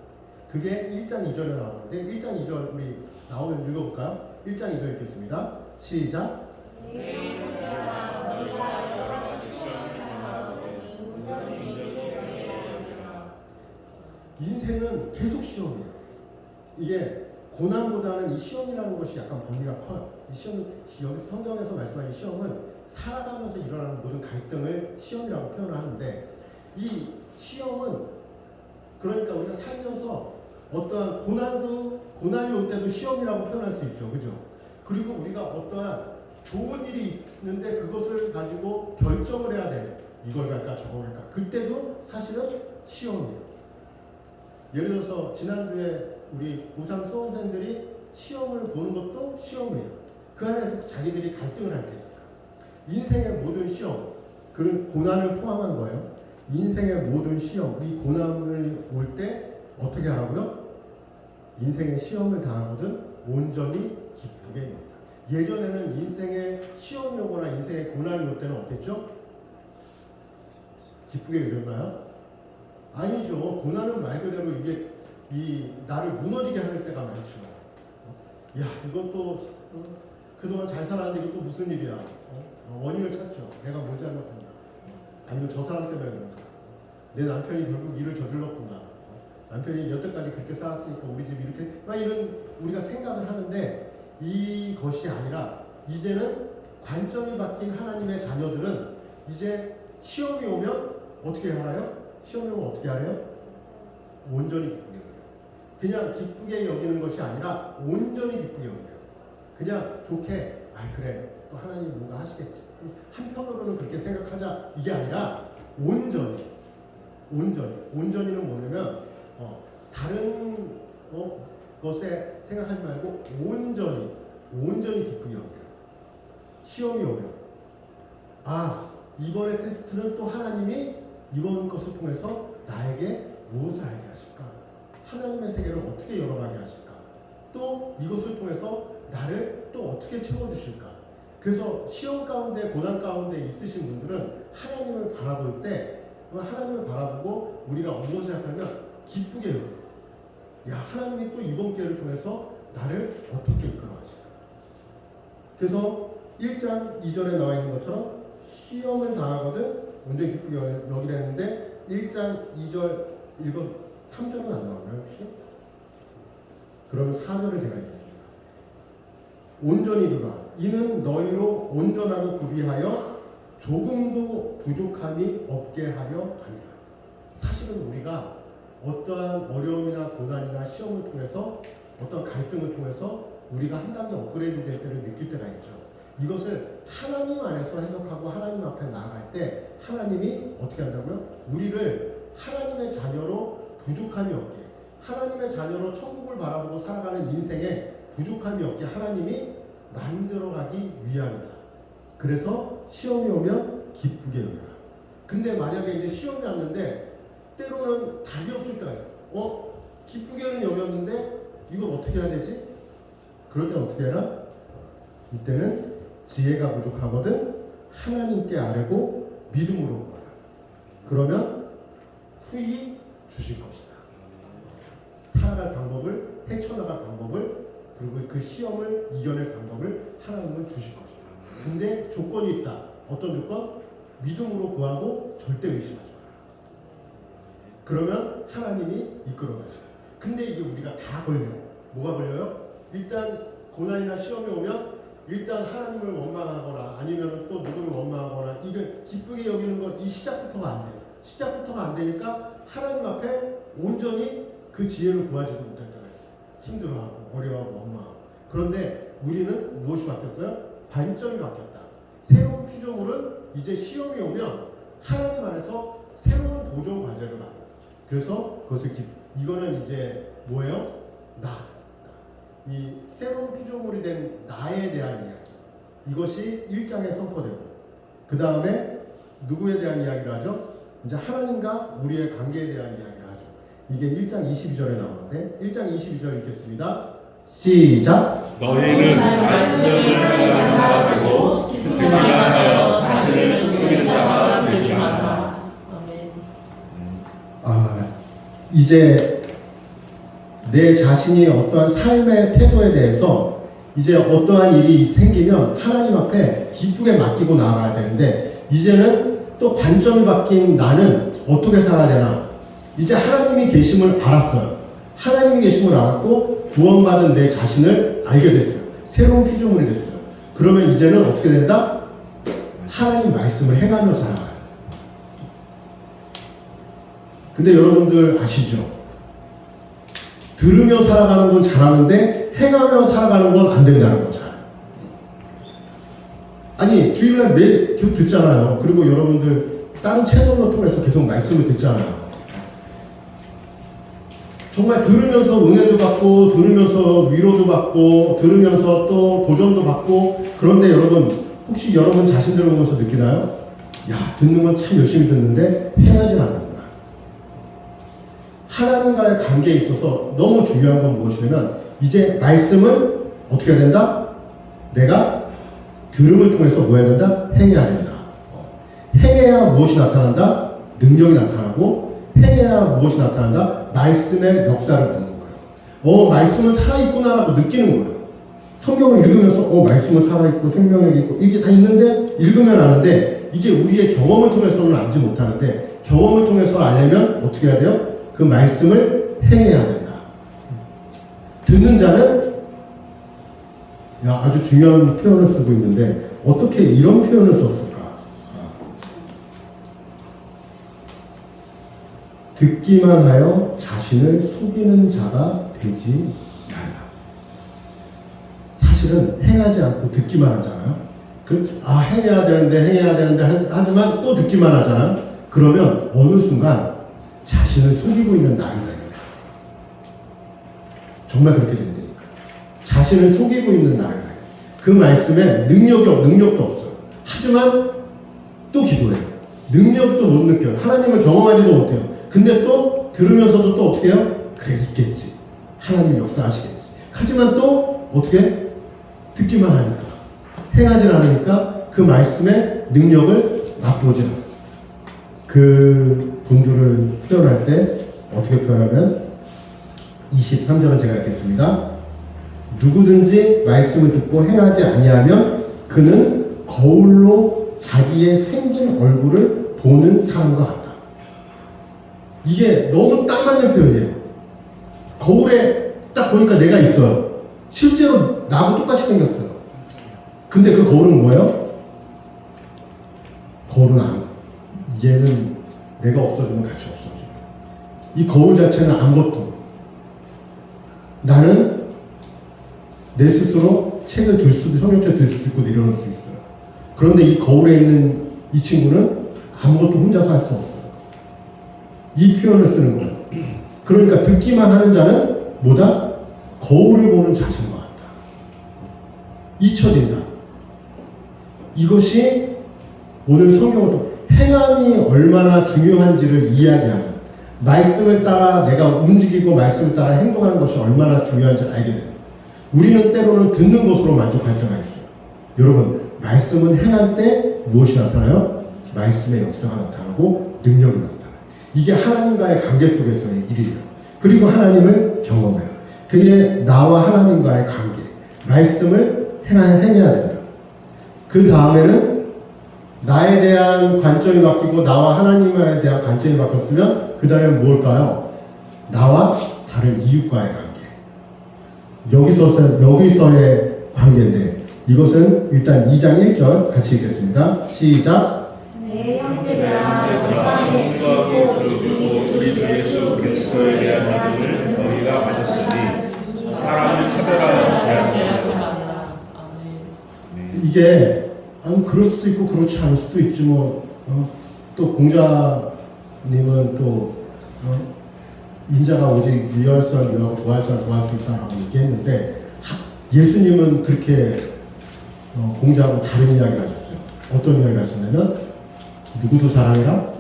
그게 1장 2절에 나오는데 1장 2절 우리 나오면 읽어볼까요? 1장 2절 읽겠습니다. 시작. 인생은 계속 시험이에요. 이게 고난보다는 이 시험이라는 것이 약간 범위가 커요. 이 시험, 여기서 성경에서 말씀하신 시험은 살아가면서 일어나는 모든 갈등을 시험이라고 표현하는데, 이 시험은 그러니까 우리가 살면서 어떠한 고난이 올 때도 시험이라고 표현할 수 있죠. 그죠? 그리고 우리가 어떠한 좋은 일이 있는데 그것을 가지고 결정을 해야 돼. 이걸 갈까 저걸 갈까. 그때도 사실은 시험이에요. 예를 들어서 지난주에 우리 고3 수험생들이 시험을 보는 것도 시험이에요. 그 안에서 자기들이 갈등을 할 테니까. 인생의 모든 시험, 그런 고난을 포함한 거예요. 인생의 모든 시험, 이 고난을 올 때 어떻게 하라고요? 인생의 시험을 당하거든 온전히 기쁘게 여기라. 예전에는 인생의 시험이 오거나 인생의 고난이 올 때는 어땠죠? 기쁘게 여겼나요? 아니죠. 고난은 말 그대로 이게 나를 무너지게 하는 때가 많죠. 야, 이것도 그동안 잘 살았는데 이것도 무슨 일이야? 원인을 찾죠. 내가 뭘 잘못했나? 아니면 저 사람 때문에 그런가? 내 남편이 결국 일을 저질렀구나. 남편이 여태까지 그렇게 살았으니까 우리 집이 이렇게, 막 이런 우리가 생각을 하는데, 이것이 아니라 이제는 관점이 바뀐 하나님의 자녀들은 이제 시험이 오면 어떻게 하나요? 시험이 오면 어떻게 하래요? 온전히 기쁘게 여겨요. 그냥 기쁘게 여기는 것이 아니라 온전히 기쁘게 여겨요. 그냥 좋게, 그래, 또 하나님 뭔가 하시겠지. 한편으로는 그렇게 생각하자. 이게 아니라 온전히는 뭐냐면 다른 것에 생각하지 말고 온전히 기쁘게 여겨요. 시험이 오면 이번에 테스트는 또 하나님이 이번 것을 통해서 나에게 무엇을 알게 하실까? 하나님의 세계를 어떻게 열어가게 하실까? 또 이것을 통해서 나를 또 어떻게 채워주실까? 그래서 시험 가운데, 고난 가운데 있으신 분들은 하나님을 바라볼 때, 하나님을 바라보고 우리가 무엇을 하냐면 기쁘게 여겨요. 야, 하나님이 또 이번 기회를 통해서 나를 어떻게 이끌어 가실까? 그래서 1장 2절에 나와 있는 것처럼 시험을 당하거든 온전히 기쁘게 여기라 했는데 1장 2절 3절은 안 나오나요 혹시? 그러면 4절을 제가 읽겠습니다. 온전히 이루라. 이는 너희로 온전하고 구비하여 조금도 부족함이 없게 하려 함이라. 사실은 우리가 어떠한 어려움이나 고난이나 시험을 통해서, 어떤 갈등을 통해서 우리가 한 단계 업그레이드 될 때를 느낄 때가 있죠. 이것을 하나님 안에서 해석하고 하나님 앞에 나아갈 때 하나님이 어떻게 한다고요? 우리를 하나님의 자녀로 부족함이 없게, 하나님의 자녀로 천국을 바라보고 살아가는 인생에 부족함이 없게 하나님이 만들어가기 위함이다. 그래서 시험이 오면 기쁘게 여겨라. 근데 만약에 이제 시험이 왔는데 때로는 답이 없을 때가 있어. 기쁘게는 여겼는데 이걸 어떻게 해야 되지? 그럴 땐 어떻게 해라? 이때는 지혜가 부족하거든 하나님께 아뢰고 믿음으로 구하라. 그러면 후히 주실 것이다. 살아갈 방법을, 헤쳐나갈 방법을, 그리고 그 시험을 이겨낼 방법을 하나님은 주실 것이다. 근데 조건이 있다. 어떤 조건? 믿음으로 구하고 절대 의심하지 마라. 그러면 하나님이 이끌어 가시다. 근데 이게 우리가 다 걸려. 뭐가 걸려요? 일단 고난이나 시험이 오면 일단 하나님을 원망하거나 아니면 또 누구를 원망하거나 이게 기쁘게 여기는 것, 이 시작부터가 안 돼요. 시작부터가 안 되니까 하나님 앞에 온전히 그 지혜를 구하지도 못할 때가 있어요. 힘들어하고 어려워하고 원망하고. 그런데 우리는 무엇이 바뀌었어요? 관점이 바뀌었다. 새로운 피조물은 이제 시험이 오면 하나님 안에서 새로운 도전 과제를 받아요. 그래서 그것을 이거는 이제 뭐예요? 이 새로운 피조물이 된 나에 대한 이야기. 이것이 1장에 선포되고 그 다음에 누구에 대한 이야기를 하죠? 이제 하나님과 우리의 관계에 대한 이야기를 하죠. 이게 1장 22절에 나오는데 1장 22절 읽겠습니다. 시작! 너희는 말씀을 하는 자가 되고 기쁘기만 하여 자신을 숨기는 자가 되지 말라. 이제 내 자신이 어떠한 삶의 태도에 대해서 이제 어떠한 일이 생기면 하나님 앞에 기쁘게 맡기고 나아가야 되는데 이제는 또 관점이 바뀐 나는 어떻게 살아야 되나? 이제 하나님이 계심을 알았어요. 하나님이 계심을 알았고 구원받은 내 자신을 알게 됐어요. 새로운 피조물이 됐어요. 그러면 이제는 어떻게 된다? 하나님 말씀을 행하며 살아가야 돼요. 근데 여러분들 아시죠? 들으며 살아가는 건 잘하는데 행하며 살아가는 건 안 된다는 거잖아요. 아니 주일날 매일 계속 듣잖아요. 그리고 여러분들 다른 채널로 통해서 계속 말씀을 듣잖아요. 정말 들으면서 은혜도 받고 들으면서 위로도 받고 들으면서 또 도전도 받고 그런데 여러분 혹시 여러분 자신들을 보면서 느끼나요? 야 듣는 건 참 열심히 듣는데 행하진 않는구나. 하나님과의 관계에 있어서 너무 중요한 건 무엇이냐면 이제 말씀은 어떻게 해야 된다? 내가 들음을 통해서 뭐 해야 된다? 행해야 된다. 행해야 무엇이 나타난다? 능력이 나타나고 행해야 무엇이 나타난다? 말씀의 역사를 보는 거예요. 말씀은 살아있구나라고 느끼는 거예요. 성경을 읽으면서 말씀은 살아있고 생명력이 있고 이게 다 있는데 읽으면 아는데 이게 우리의 경험을 통해서는 알지 못하는데 경험을 통해서 알려면 어떻게 해야 돼요? 그 말씀을 행해야 된다. 듣는 자는 아주 중요한 표현을 쓰고 있는데 어떻게 이런 표현을 썼을까? 듣기만 하여 자신을 속이는 자가 되지 말라. 사실은 행하지 않고 듣기만 하잖아요. 행해야 되는데 하지만 또 듣기만 하잖아요. 그러면 어느 순간 자신을 속이고 있는 나를 발견해요. 정말 그렇게 된다니까. 자신을 속이고 있는 나를 발견해요. 그 말씀에 능력도 없어요. 하지만 또 기도해요. 능력도 못 느껴요. 하나님을 경험하지도 못해요. 근데 또 들으면서도 또 어떻게 해요? 그래 있겠지. 하나님이 역사하시겠지. 하지만 또 어떻게? 듣기만 하니까 행하지 않으니까 그 말씀의 능력을 맛보지 않아요. 그 분들을 표현할 때 어떻게 표현하면 23절은 제가 읽겠습니다. 누구든지 말씀을 듣고 행하지 아니하면 그는 거울로 자기의 생긴 얼굴을 보는 사람과 같다. 이게 너무 딱 맞는 표현이에요. 거울에 딱 보니까 내가 있어요. 실제로 나하고 똑같이 생겼어요. 근데 그 거울은 뭐예요? 거울은 얘는 내가 없어지면 같이 없어져. 이 거울 자체는 아무것도. 나는 내 스스로 책을 들 수도, 성경책 들 수도 있고 내려놓을 수 있어요. 그런데 이 거울에 있는 이 친구는 아무것도 혼자서 할 수 없어요. 이 표현을 쓰는 거예요. 그러니까 듣기만 하는 자는 뭐다? 거울을 보는 자신과 같다. 잊혀진다. 이것이 오늘 성경을 또 행함이 얼마나 중요한지를 이야기하는, 말씀을 따라 내가 움직이고 말씀을 따라 행동하는 것이 얼마나 중요한지 알게 돼요. 우리는 때로는 듣는 것으로 만족할 때가 있어요. 여러분, 말씀은 행할 때 무엇이 나타나요? 말씀의 역사가 나타나고 능력이 나타나요. 이게 하나님과의 관계 속에서의 일이에요. 그리고 하나님을 경험해요. 그게 나와 하나님과의 관계, 말씀을 행해야 된다. 그 다음에는 나에 대한 관점이 바뀌고 나와 하나님에 대한 관점이 바뀌었으면 그 다음에 뭘까요? 나와 다른 이웃과의 관계. 여기서의 관계인데, 이것은 일단 2장 1절 같이 읽겠습니다. 시작. 내 형제들아, 너가 충고하고 들어주고 우리 주 예수 그리스도에 대한 믿음을 너희가 가졌으니 사람을 차별하여 대하지 말라. 이게 그럴 수도 있고 그렇지 않을 수도 있지 뭐. 또 공자님은 또 인자가 오직 유할 사람 유하고 좋아할 사람 좋아할 수 있다라고 얘기했는데, 예수님은 그렇게 공자하고 다른 이야기를 하셨어요. 어떤 이야기를 하셨냐면 누구도 사랑해라,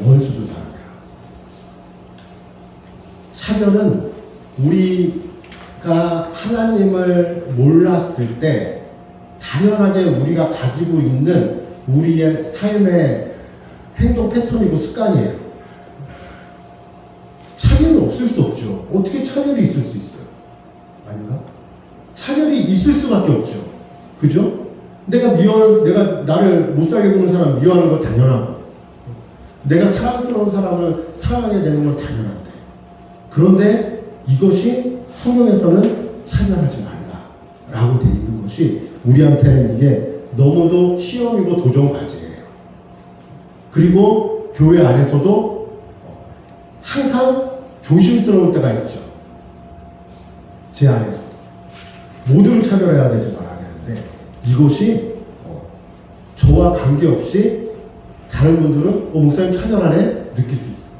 원수도 사랑해라. 차별은 우리가 하나님을 몰랐을 때 당연하게 우리가 가지고 있는 우리의 삶의 행동 패턴이고 습관이에요. 차별이 없을 수 없죠. 어떻게 차별이 있을 수 있어요? 아닌가? 차별이 있을 수밖에 없죠. 그죠? 내가 나를 못 살게 구는 사람 미워하는 건 당연하고, 내가 사랑스러운 사람을 사랑하게 되는 건 당연한데, 그런데 이것이 성경에서는 차별하지 말라라고 되어 있는 것이 우리한테는 이게 너무도 시험이고 도전 과제예요. 그리고 교회 안에서도 항상 조심스러울 때가 있죠. 제 안에서도 모두를 차별해야 되지 말아야 되는데, 이것이 저와 관계없이 다른 분들은 목사님 차별하네 느낄 수 있어요.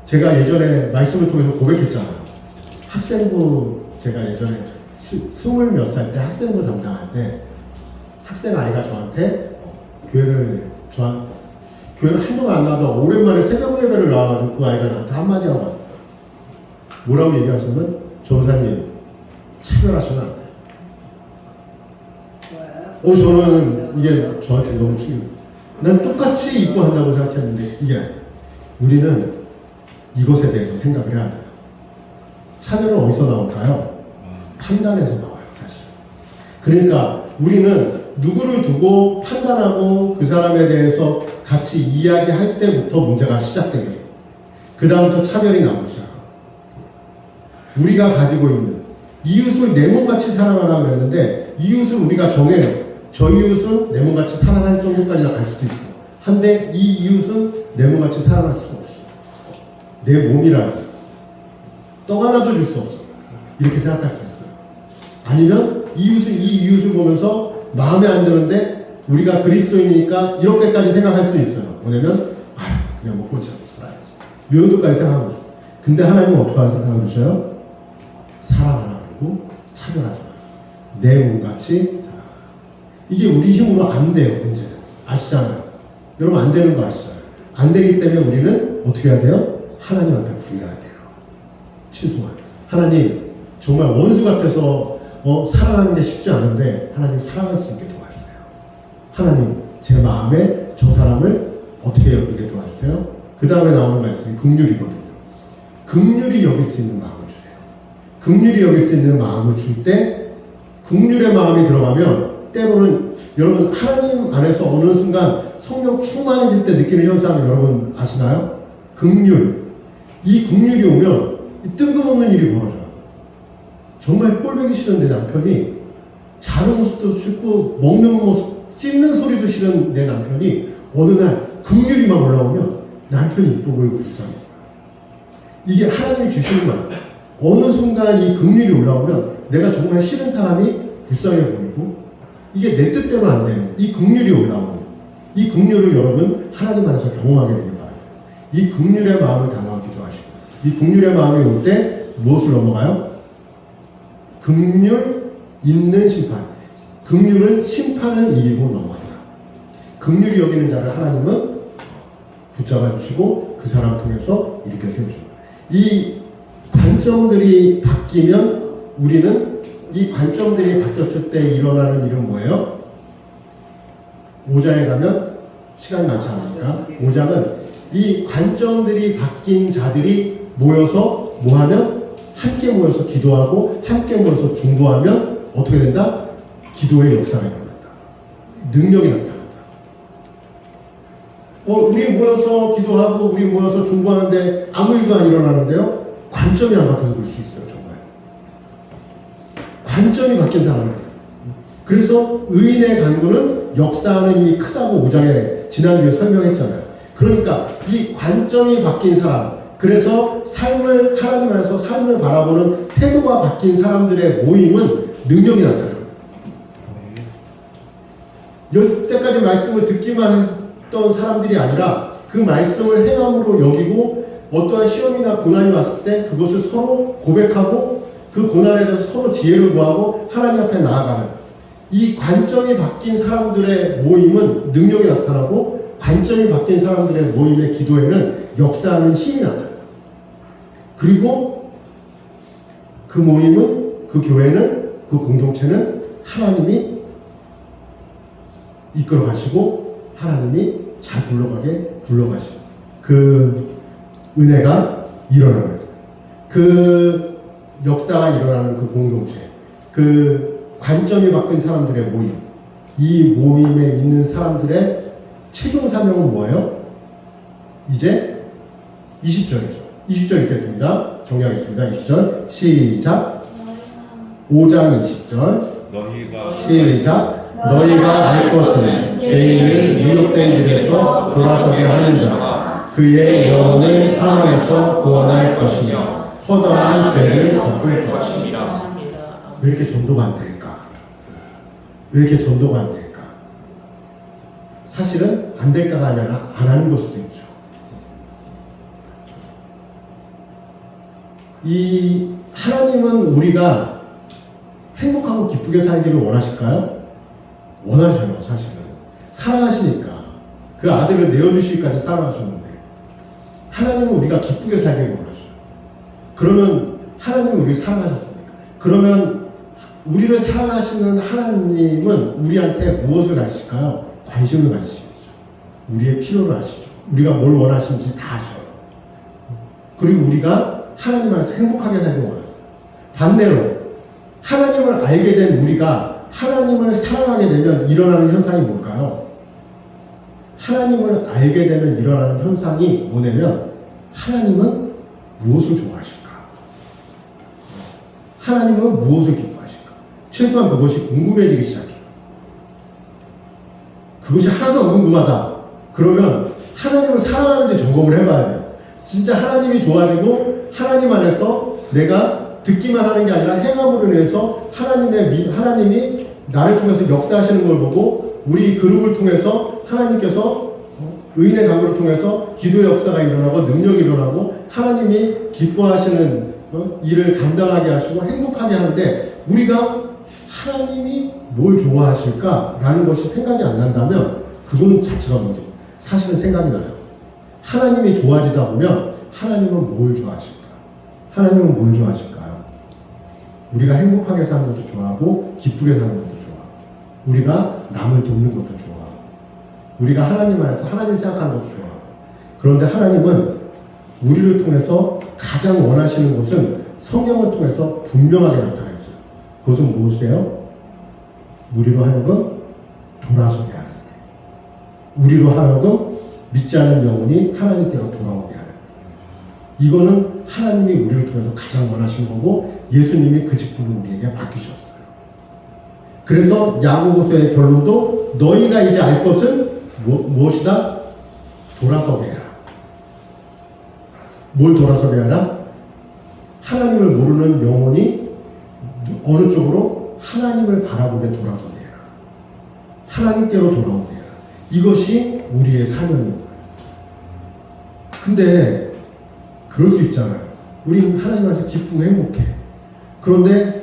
제가 예전에 말씀을 통해서 고백했잖아요. 학생부, 제가 예전에 20몇 살 때 학생부 담당할 때 학생 아이가 저한테 교회를 한동안 안 나와도 오랜만에 새벽 예배를 나와가지고 그 아이가 나한테 한마디 하고 왔어요. 뭐라고 얘기하시면, 전사님 차별하시면 안 돼요. 저는 이게 저한테 너무 충격. 난 똑같이 이뻐한다고 생각했는데 이게 아니에요. 우리는 이것에 대해서 생각을 해야 돼요. 차별은 어디서 나올까요? 판단에서 나와요, 사실. 그러니까 우리는 누구를 두고 판단하고 그 사람에 대해서 같이 이야기할 때부터 문제가 시작되게 해요. 그 다음부터 차별이 나오기 시작하고, 우리가 가지고 있는 이웃을 내 몸같이 사랑하라고 그랬는데, 이웃을 우리가 정해요. 저 이웃은 내 몸같이 사랑할 정도까지 갈 수도 있어. 한데 이 이웃은 내 몸같이 사랑할 수가 없어. 내 몸이라니 떡 하나도 줄 수 없어. 이렇게 생각할 수 있어요. 아니면 이 이웃을 보면서 마음에 안 드는데 우리가 그리스도인이니까 이렇게까지 생각할 수 있어요. 뭐냐면 그냥 먹고 살아야지, 이런 것까지 생각하고 있어요. 근데 하나님은 어떻게 생각하고 계셔요? 사랑하라 그러고 차별하지 마. 내 몸같이 사랑하라. 이게 우리 힘으로 안 돼요. 문제는 아시잖아요. 여러분 안 되는 거 아시잖아요. 안 되기 때문에 우리는 어떻게 해야 돼요? 하나님한테 구해야 돼요. 최소한 하나님, 정말 원수 같아서 사랑하는 게 쉽지 않은데 하나님 사랑할 수 있게 도와주세요. 하나님, 제 마음에 저 사람을 어떻게 여기게 도와주세요. 그 다음에 나오는 말씀이 긍휼이거든요. 긍휼이 여길 수 있는 마음을 주세요. 긍휼이 여길 수 있는 마음을 줄 때, 긍휼의 마음이 들어가면 때로는 여러분 하나님 안에서 어느 순간 성령 충만해질 때 느끼는 현상을 여러분 아시나요? 긍휼. 이 긍휼이 오면 뜬금없는 일이 벌어져요. 정말 꼴보기 싫은 내 남편이 자는 모습도 싫고 먹는 모습, 씹는 소리도 싫은 내 남편이 어느 날 긍휼이만 올라오면 남편이 이뻐 보이고 불쌍해. 이게 하나님이 주시는 말. 어느 순간 이 긍휼이 올라오면 내가 정말 싫은 사람이 불쌍해 보이고 이게 내 뜻대로 안 되는 이 긍휼이 올라오는 이 긍휼을 여러분 하나님 안에서 경험하게 되길 바랍니다. 이 긍휼의 마음을 담아 기도하시고 이 긍휼의 마음이 올 때 무엇을 넘어가요? 긍휼 있는 심판. 긍휼은 심판을 이기고 넘어간다. 긍휼히 여기는 자를 하나님은 붙잡아 주시고 그 사람 통해서 이렇게 세우십니다. 이 관점들이 바뀌면 우리는 이 관점들이 바뀌었을 때 일어나는 일은 뭐예요? 5장에 가면 시간이 많지 않으니까 5장은 이 관점들이 바뀐 자들이 모여서 뭐하면 함께 모여서 기도하고 함께 모여서 중보하면 어떻게 된다? 기도의 역사가 일어난다. 능력이 나타난다. 우리 모여서 기도하고 우리 모여서 중보하는데 아무 일도 안 일어나는데요. 관점이 안 바뀌어서 그럴 수 있어요. 정말. 관점이 바뀐 사람들. 그래서 의인의 간구는 역사하는 힘이 크다고 5장에 지난주에 설명했잖아요. 그러니까 이 관점이 바뀐 사람, 그래서 삶을 하나님 안에서 삶을 바라보는 태도가 바뀐 사람들의 모임은 능력이 나타나요. 여태까지 말씀을 듣기만 했던 사람들이 아니라 그 말씀을 행함으로 여기고 어떠한 시험이나 고난이 왔을 때 그것을 서로 고백하고 그 고난에 대해서 서로 지혜를 구하고 하나님 앞에 나아가는 이 관점이 바뀐 사람들의 모임은 능력이 나타나고 관점이 바뀐 사람들의 모임의 기도에는 역사하는 힘이 나타나요. 그리고 그 모임은, 그 교회는, 그 공동체는 하나님이 이끌어 가시고 하나님이 잘 굴러가시고 그 은혜가 일어나는 거예요. 그 역사가 일어나는 그 공동체, 그 관점이 바뀐 사람들의 모임, 이 모임에 있는 사람들의 최종 사명은 뭐예요? 이제 20절이죠. 20절 읽겠습니다. 정리하겠습니다. 20절 시작. 5장 20절 시작. 너희가 알 것은 죄인을 미혹된 길에서 돌아서게 하는 자가 그의 영혼을 사망에서 구원할 것이며 허다한 죄를 덮을 것이니라. 왜 이렇게 전도가 안 될까? 왜 이렇게 전도가 안 될까? 사실은 안 될까가 아니라 안 하는 걸 수도 있죠. 이 하나님은 우리가 행복하고 기쁘게 살기를 원하실까요? 원하셔요. 사실은 사랑하시니까 그 아들을 내어주시기까지 사랑하셨는데 하나님은 우리가 기쁘게 살기를 원하셔요. 그러면 하나님은 우리를 사랑하셨으니까 그러면 우리를 사랑하시는 하나님은 우리한테 무엇을 가지실까요? 관심을 가지시죠. 우리의 필요를 아시죠. 우리가 뭘 원하시는지 다 아셔요. 그리고 우리가 하나님 안에서 행복하게 살기를 원하세요. 반대로 하나님을 알게 된 우리가 하나님을 사랑하게 되면 일어나는 현상이 뭘까요? 하나님을 알게 되면 일어나는 현상이 뭐냐면 하나님은 무엇을 좋아하실까? 하나님은 무엇을 기뻐하실까? 최소한 그것이 궁금해지기 시작해요. 그것이 하나도 안 궁금하다. 그러면 하나님을 사랑하는지 점검을 해봐야 돼요. 진짜 하나님이 좋아지고 하나님 안에서 내가 듣기만 하는 게 아니라 행함으로 인해서 하나님이 나를 통해서 역사하시는 걸 보고 우리 그룹을 통해서 하나님께서 의인의 강구를 통해서 기도의 역사가 일어나고 능력이 일어나고 하나님이 기뻐하시는 일을 감당하게 하시고 행복하게 하는데 우리가 하나님이 뭘 좋아하실까라는 것이 생각이 안 난다면 그건 자체가 문제예요. 사실은 생각이 나요. 하나님이 좋아지다 보면 하나님은 뭘 좋아하실까? 하나님은 뭘 좋아하실까요? 우리가 행복하게 사는 것도 좋아하고 기쁘게 사는 것도 좋아하고 우리가 남을 돕는 것도 좋아하고 우리가 하나님 안에서 하나님 생각하는 것도 좋아하고 그런데 하나님은 우리를 통해서 가장 원하시는 것은 성령을 통해서 분명하게 나타나 있어요. 그것은 무엇이에요? 우리로 하여금 돌아서게 하는 거예요. 우리로 하여금 믿지 않는 영혼이 하나님께로 돌아오게 하는 거예요. 이거는 하나님이 우리를 통해서 가장 원하시는 거고 예수님이 그 직분을 우리에게 맡기셨어요. 그래서 야고보서의 결론도 너희가 이제 알 것은 무엇이다? 돌아서게 해라. 뭘 돌아서게 하라? 하나님을 모르는 영혼이 어느 쪽으로? 하나님을 바라보게 돌아서게 해라. 하나님께로 돌아오게 해라. 이것이 우리의 사명입니다. 근데 그럴 수 있잖아요. 우리는 하나님 안에서 기쁘고 행복해. 그런데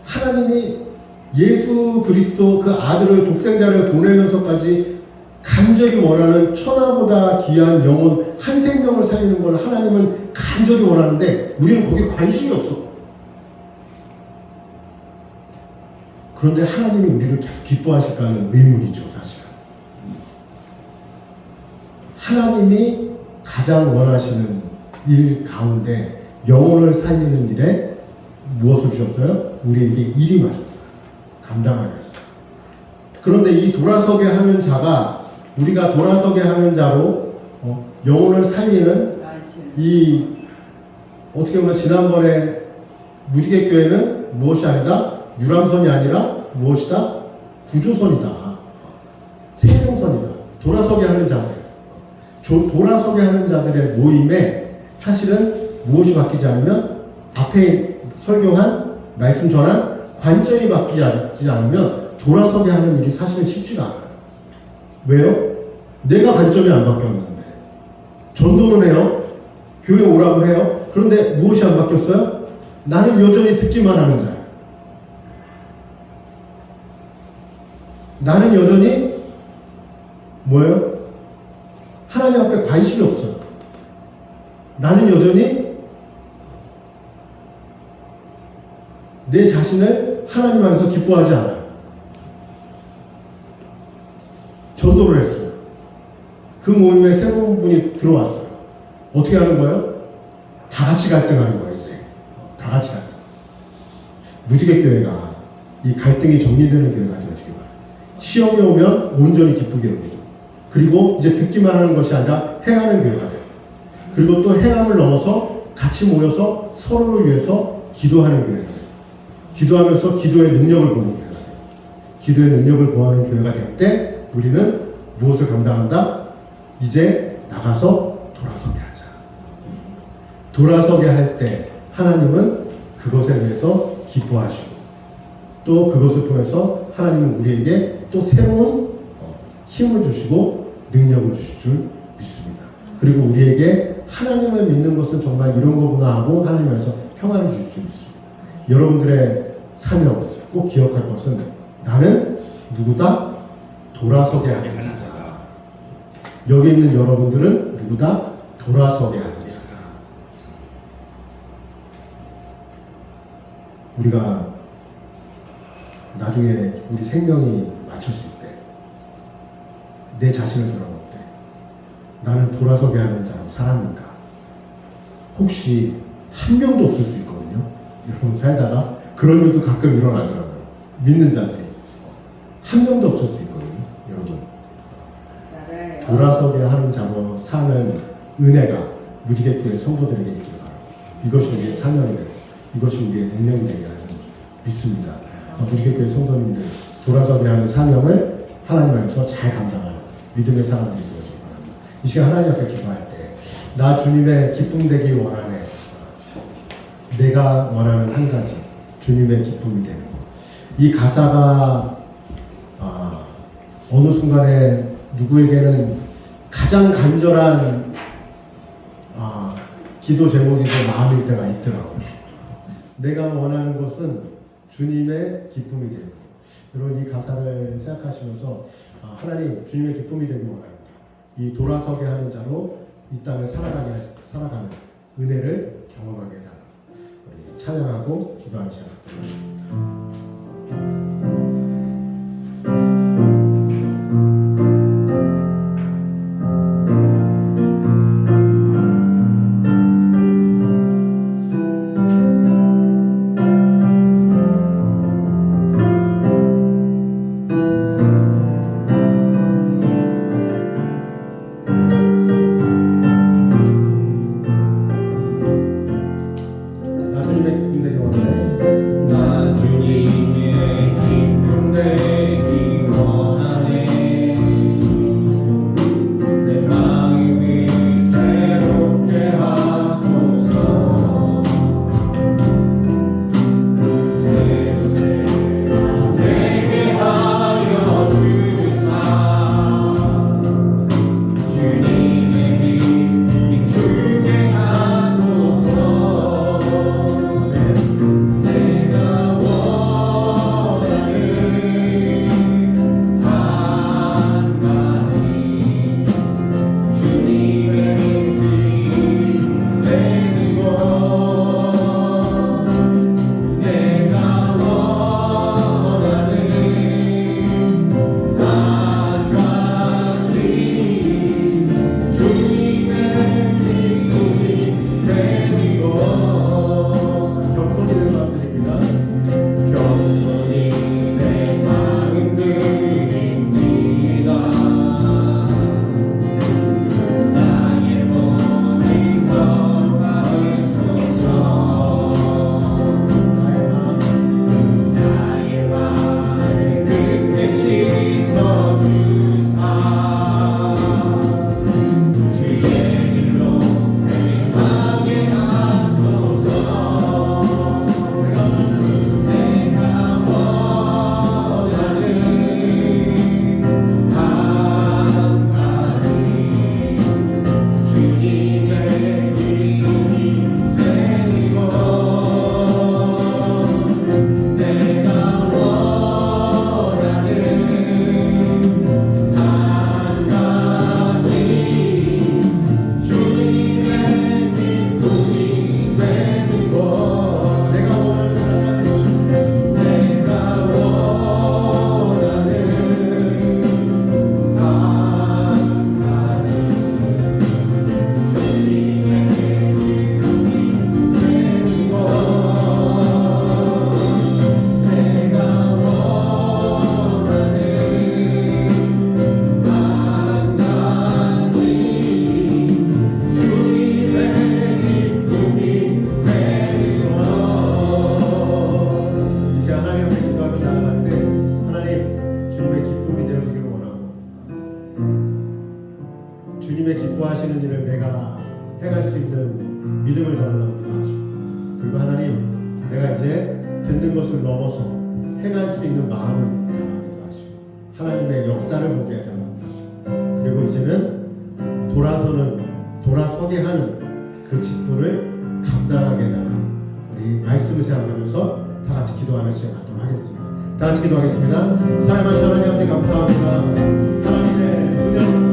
하나님이 예수 그리스도 그 아들을 독생자를 보내면서까지 간절히 원하는 천하보다 귀한 영혼 한 생명을 살리는 걸 하나님은 간절히 원하는데 우리는 거기에 관심이 없어. 그런데 하나님이 우리를 계속 기뻐하실까는 의문이죠, 사실은. 하나님이 가장 원하시는 일 가운데 영혼을 살리는 일에 무엇을 주셨어요? 우리에게 일이 마셨어요. 감당하게 하셨어요. 그런데 이 돌아서게 하는 자가 우리가 돌아서게 하는 자로 영혼을 살리는 이 어떻게 보면 지난번에 무지개교회는 무엇이 아니다? 유람선이 아니라 무엇이다? 구조선이다. 생명선이다. 돌아서게 하는 자들. 돌아서게 하는 자들의 모임에 사실은 무엇이 바뀌지 않으면 앞에 설교한 말씀 전한 관점이 바뀌지 않으면 돌아서게 하는 일이 사실은 쉽지가 않아요. 왜요? 내가 관점이 안 바뀌었는데 전도는 해요. 교회 오라고 해요. 그런데 무엇이 안 바뀌었어요? 나는 여전히 듣기만 하는 자예요. 나는 여전히 뭐예요? 하나님 앞에 관심이 없어요. 나는 여전히 내 자신을 하나님 안에서 기뻐하지 않아요. 전도를 했어요. 그 모임에 새로운 분이 들어왔어요. 어떻게 하는 거예요? 다 같이 갈등하는 거예요, 이제. 다 같이 갈등. 무지개교회가 이 갈등이 정리되는 교회가 되어지기 바랍니다. 시험이 오면 온전히 기쁘게 여기고, 그리고 이제 듣기만 하는 것이 아니라 행하는 교회가 돼요. 그리고 또 행함을 넘어서 같이 모여서 서로를 위해서 기도하는 교회가 돼요. 기도하면서 기도의 능력을 보는 교회가 돼요. 기도의 능력을 보하는 교회가 될 때 우리는 무엇을 감당한다? 이제 나가서 돌아서게 하자. 돌아서게 할 때 하나님은 그것에 대해서 기뻐하시고 또 그것을 통해서 하나님은 우리에게 또 새로운 힘을 주시고 능력을 주실 줄 믿습니다. 그리고 우리에게 하나님을 믿는 것은 정말 이런 거구나 하고 하나님 안에서 평안을 주실 줄 믿습니다. 여러분들의 사명 꼭 기억할 것은 나는 누구다? 돌아서게 하는 자다. 여기 있는 여러분들은 누구다? 돌아서게 하는 자다. 우리가 나중에 우리 생명이 맞춰질 때 내 자신을 돌아볼 때 나는 돌아서게 하는 자로 살았는가? 혹시 한 명도 없을 수 있거든요. 여러분 살다가 그런 일도 가끔 일어나더라고요. 믿는 자들이 한 명도 없을 수 있거든요. 여러분 돌아서게 하는 자로 사는 은혜가 무지개교회 성도들에게 있기를 바랍니다. 이것이 우리의 사명이 되고 이것이 우리의 능력이 되게 하는 믿습니다. 무지개교회 성도님들 돌아서게 하는 사명을 하나님 안에서 잘 감당하는 믿음의 사람들이 되어지기 바랍니다. 이 시간 하나님 앞에 기도할 때 나 주님의 기쁨 되기 원하네. 내가 원하는 한 가지 주님의 기쁨이 되는 것. 이 가사가 어느 순간에 누구에게는 가장 간절한 기도 제목이고 마음일 때가 있더라고요. 내가 원하는 것은 주님의 기쁨이 되는 것. 여러분 이 가사를 생각하시면서 하나님 주님의 기쁨이 되기 원합니다. 이 돌아서게 하는 자로 이 땅을 살아가는 은혜를 경험하게 해달라. 우리 찬양하고 기도하는 시간 갖도록 하겠습니다. 나 주님의 기쁨 되기 원하네. 있는 믿음을 달라고 기도하시고, 그리고 하나님, 내가 이제 듣는 것을 넘어서 행할 수 있는 마음을 달라고 기도하시고, 하나님의 역사를 보게 해달라고 기도하시고, 그리고 이제는 돌아서게 하는 그 직분을 감당하게 해달라고, 우리 말씀을 생각하면서 다 같이 기도하는 시간 갖도록 하겠습니다. 다 같이 기도하겠습니다. 사랑하는 하나님 아버지 감사합니다. 하나님의 은혜로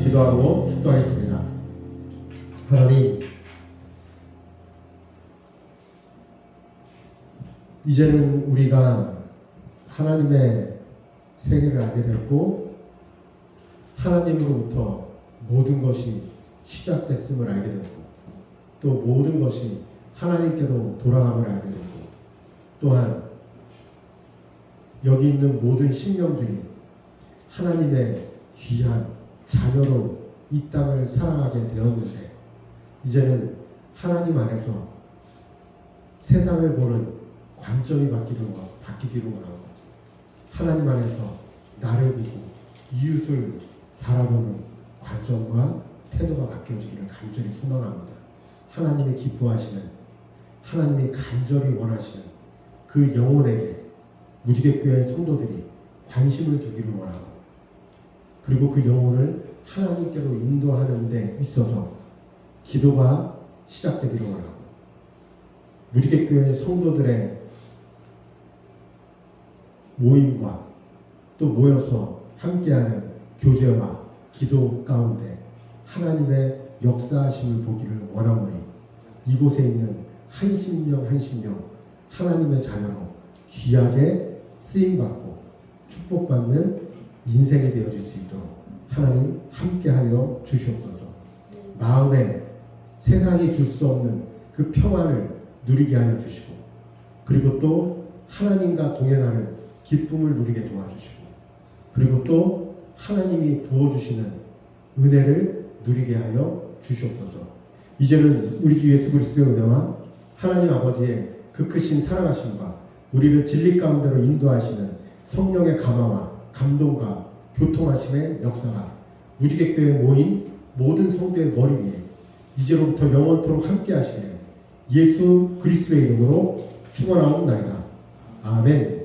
기도하고 축도하겠습니다. 하나님, 이제는 우리가 하나님의 세계를 알게 됐고 하나님으로부터 모든 것이 시작됐음을 알게 됐고 또 모든 것이 하나님께로 돌아감을 알게 됐고 또한 여기 있는 모든 심령들이 하나님의 귀한 자녀로 이 땅을 살아가게 되었는데 이제는 하나님 안에서 세상을 보는 관점이 바뀌기를 원하고 하나님 안에서 나를 보고 이웃을 바라보는 관점과 태도가 바뀌어지기를 간절히 소망합니다. 하나님이 기뻐하시는 하나님이 간절히 원하시는 그 영혼에게 무지개교회 성도들이 관심을 두기를 원하고 그리고 그 영혼을 하나님께로 인도하는 데 있어서 기도가 시작되기를 원하고 무지개교회 성도들의 모임과 또 모여서 함께하는 교제와 기도 가운데 하나님의 역사하심을 보기를 원하오니 이곳에 있는 한 심령 한 심령 하나님의 자녀로 귀하게 쓰임받고 축복받는 인생이 되어질 수 있도록 하나님 함께하여 주시옵소서. 마음에 세상이 줄 수 없는 그 평안을 누리게 하여 주시고 그리고 또 하나님과 동행하는 기쁨을 누리게 도와주시고 그리고 또 하나님이 부어주시는 은혜를 누리게 하여 주시옵소서. 이제는 우리 주 예수 그리스도의 은혜와 하나님 아버지의 그 크신 사랑하심과 우리를 진리 가운데로 인도하시는 성령의 감화와 감동과 교통하심의 역사가 무지개교회에 모인 모든 성도의 머리 위에 이제로부터 영원토록 함께 하시기를 예수 그리스도의 이름으로 축원하옵나이다. 아멘.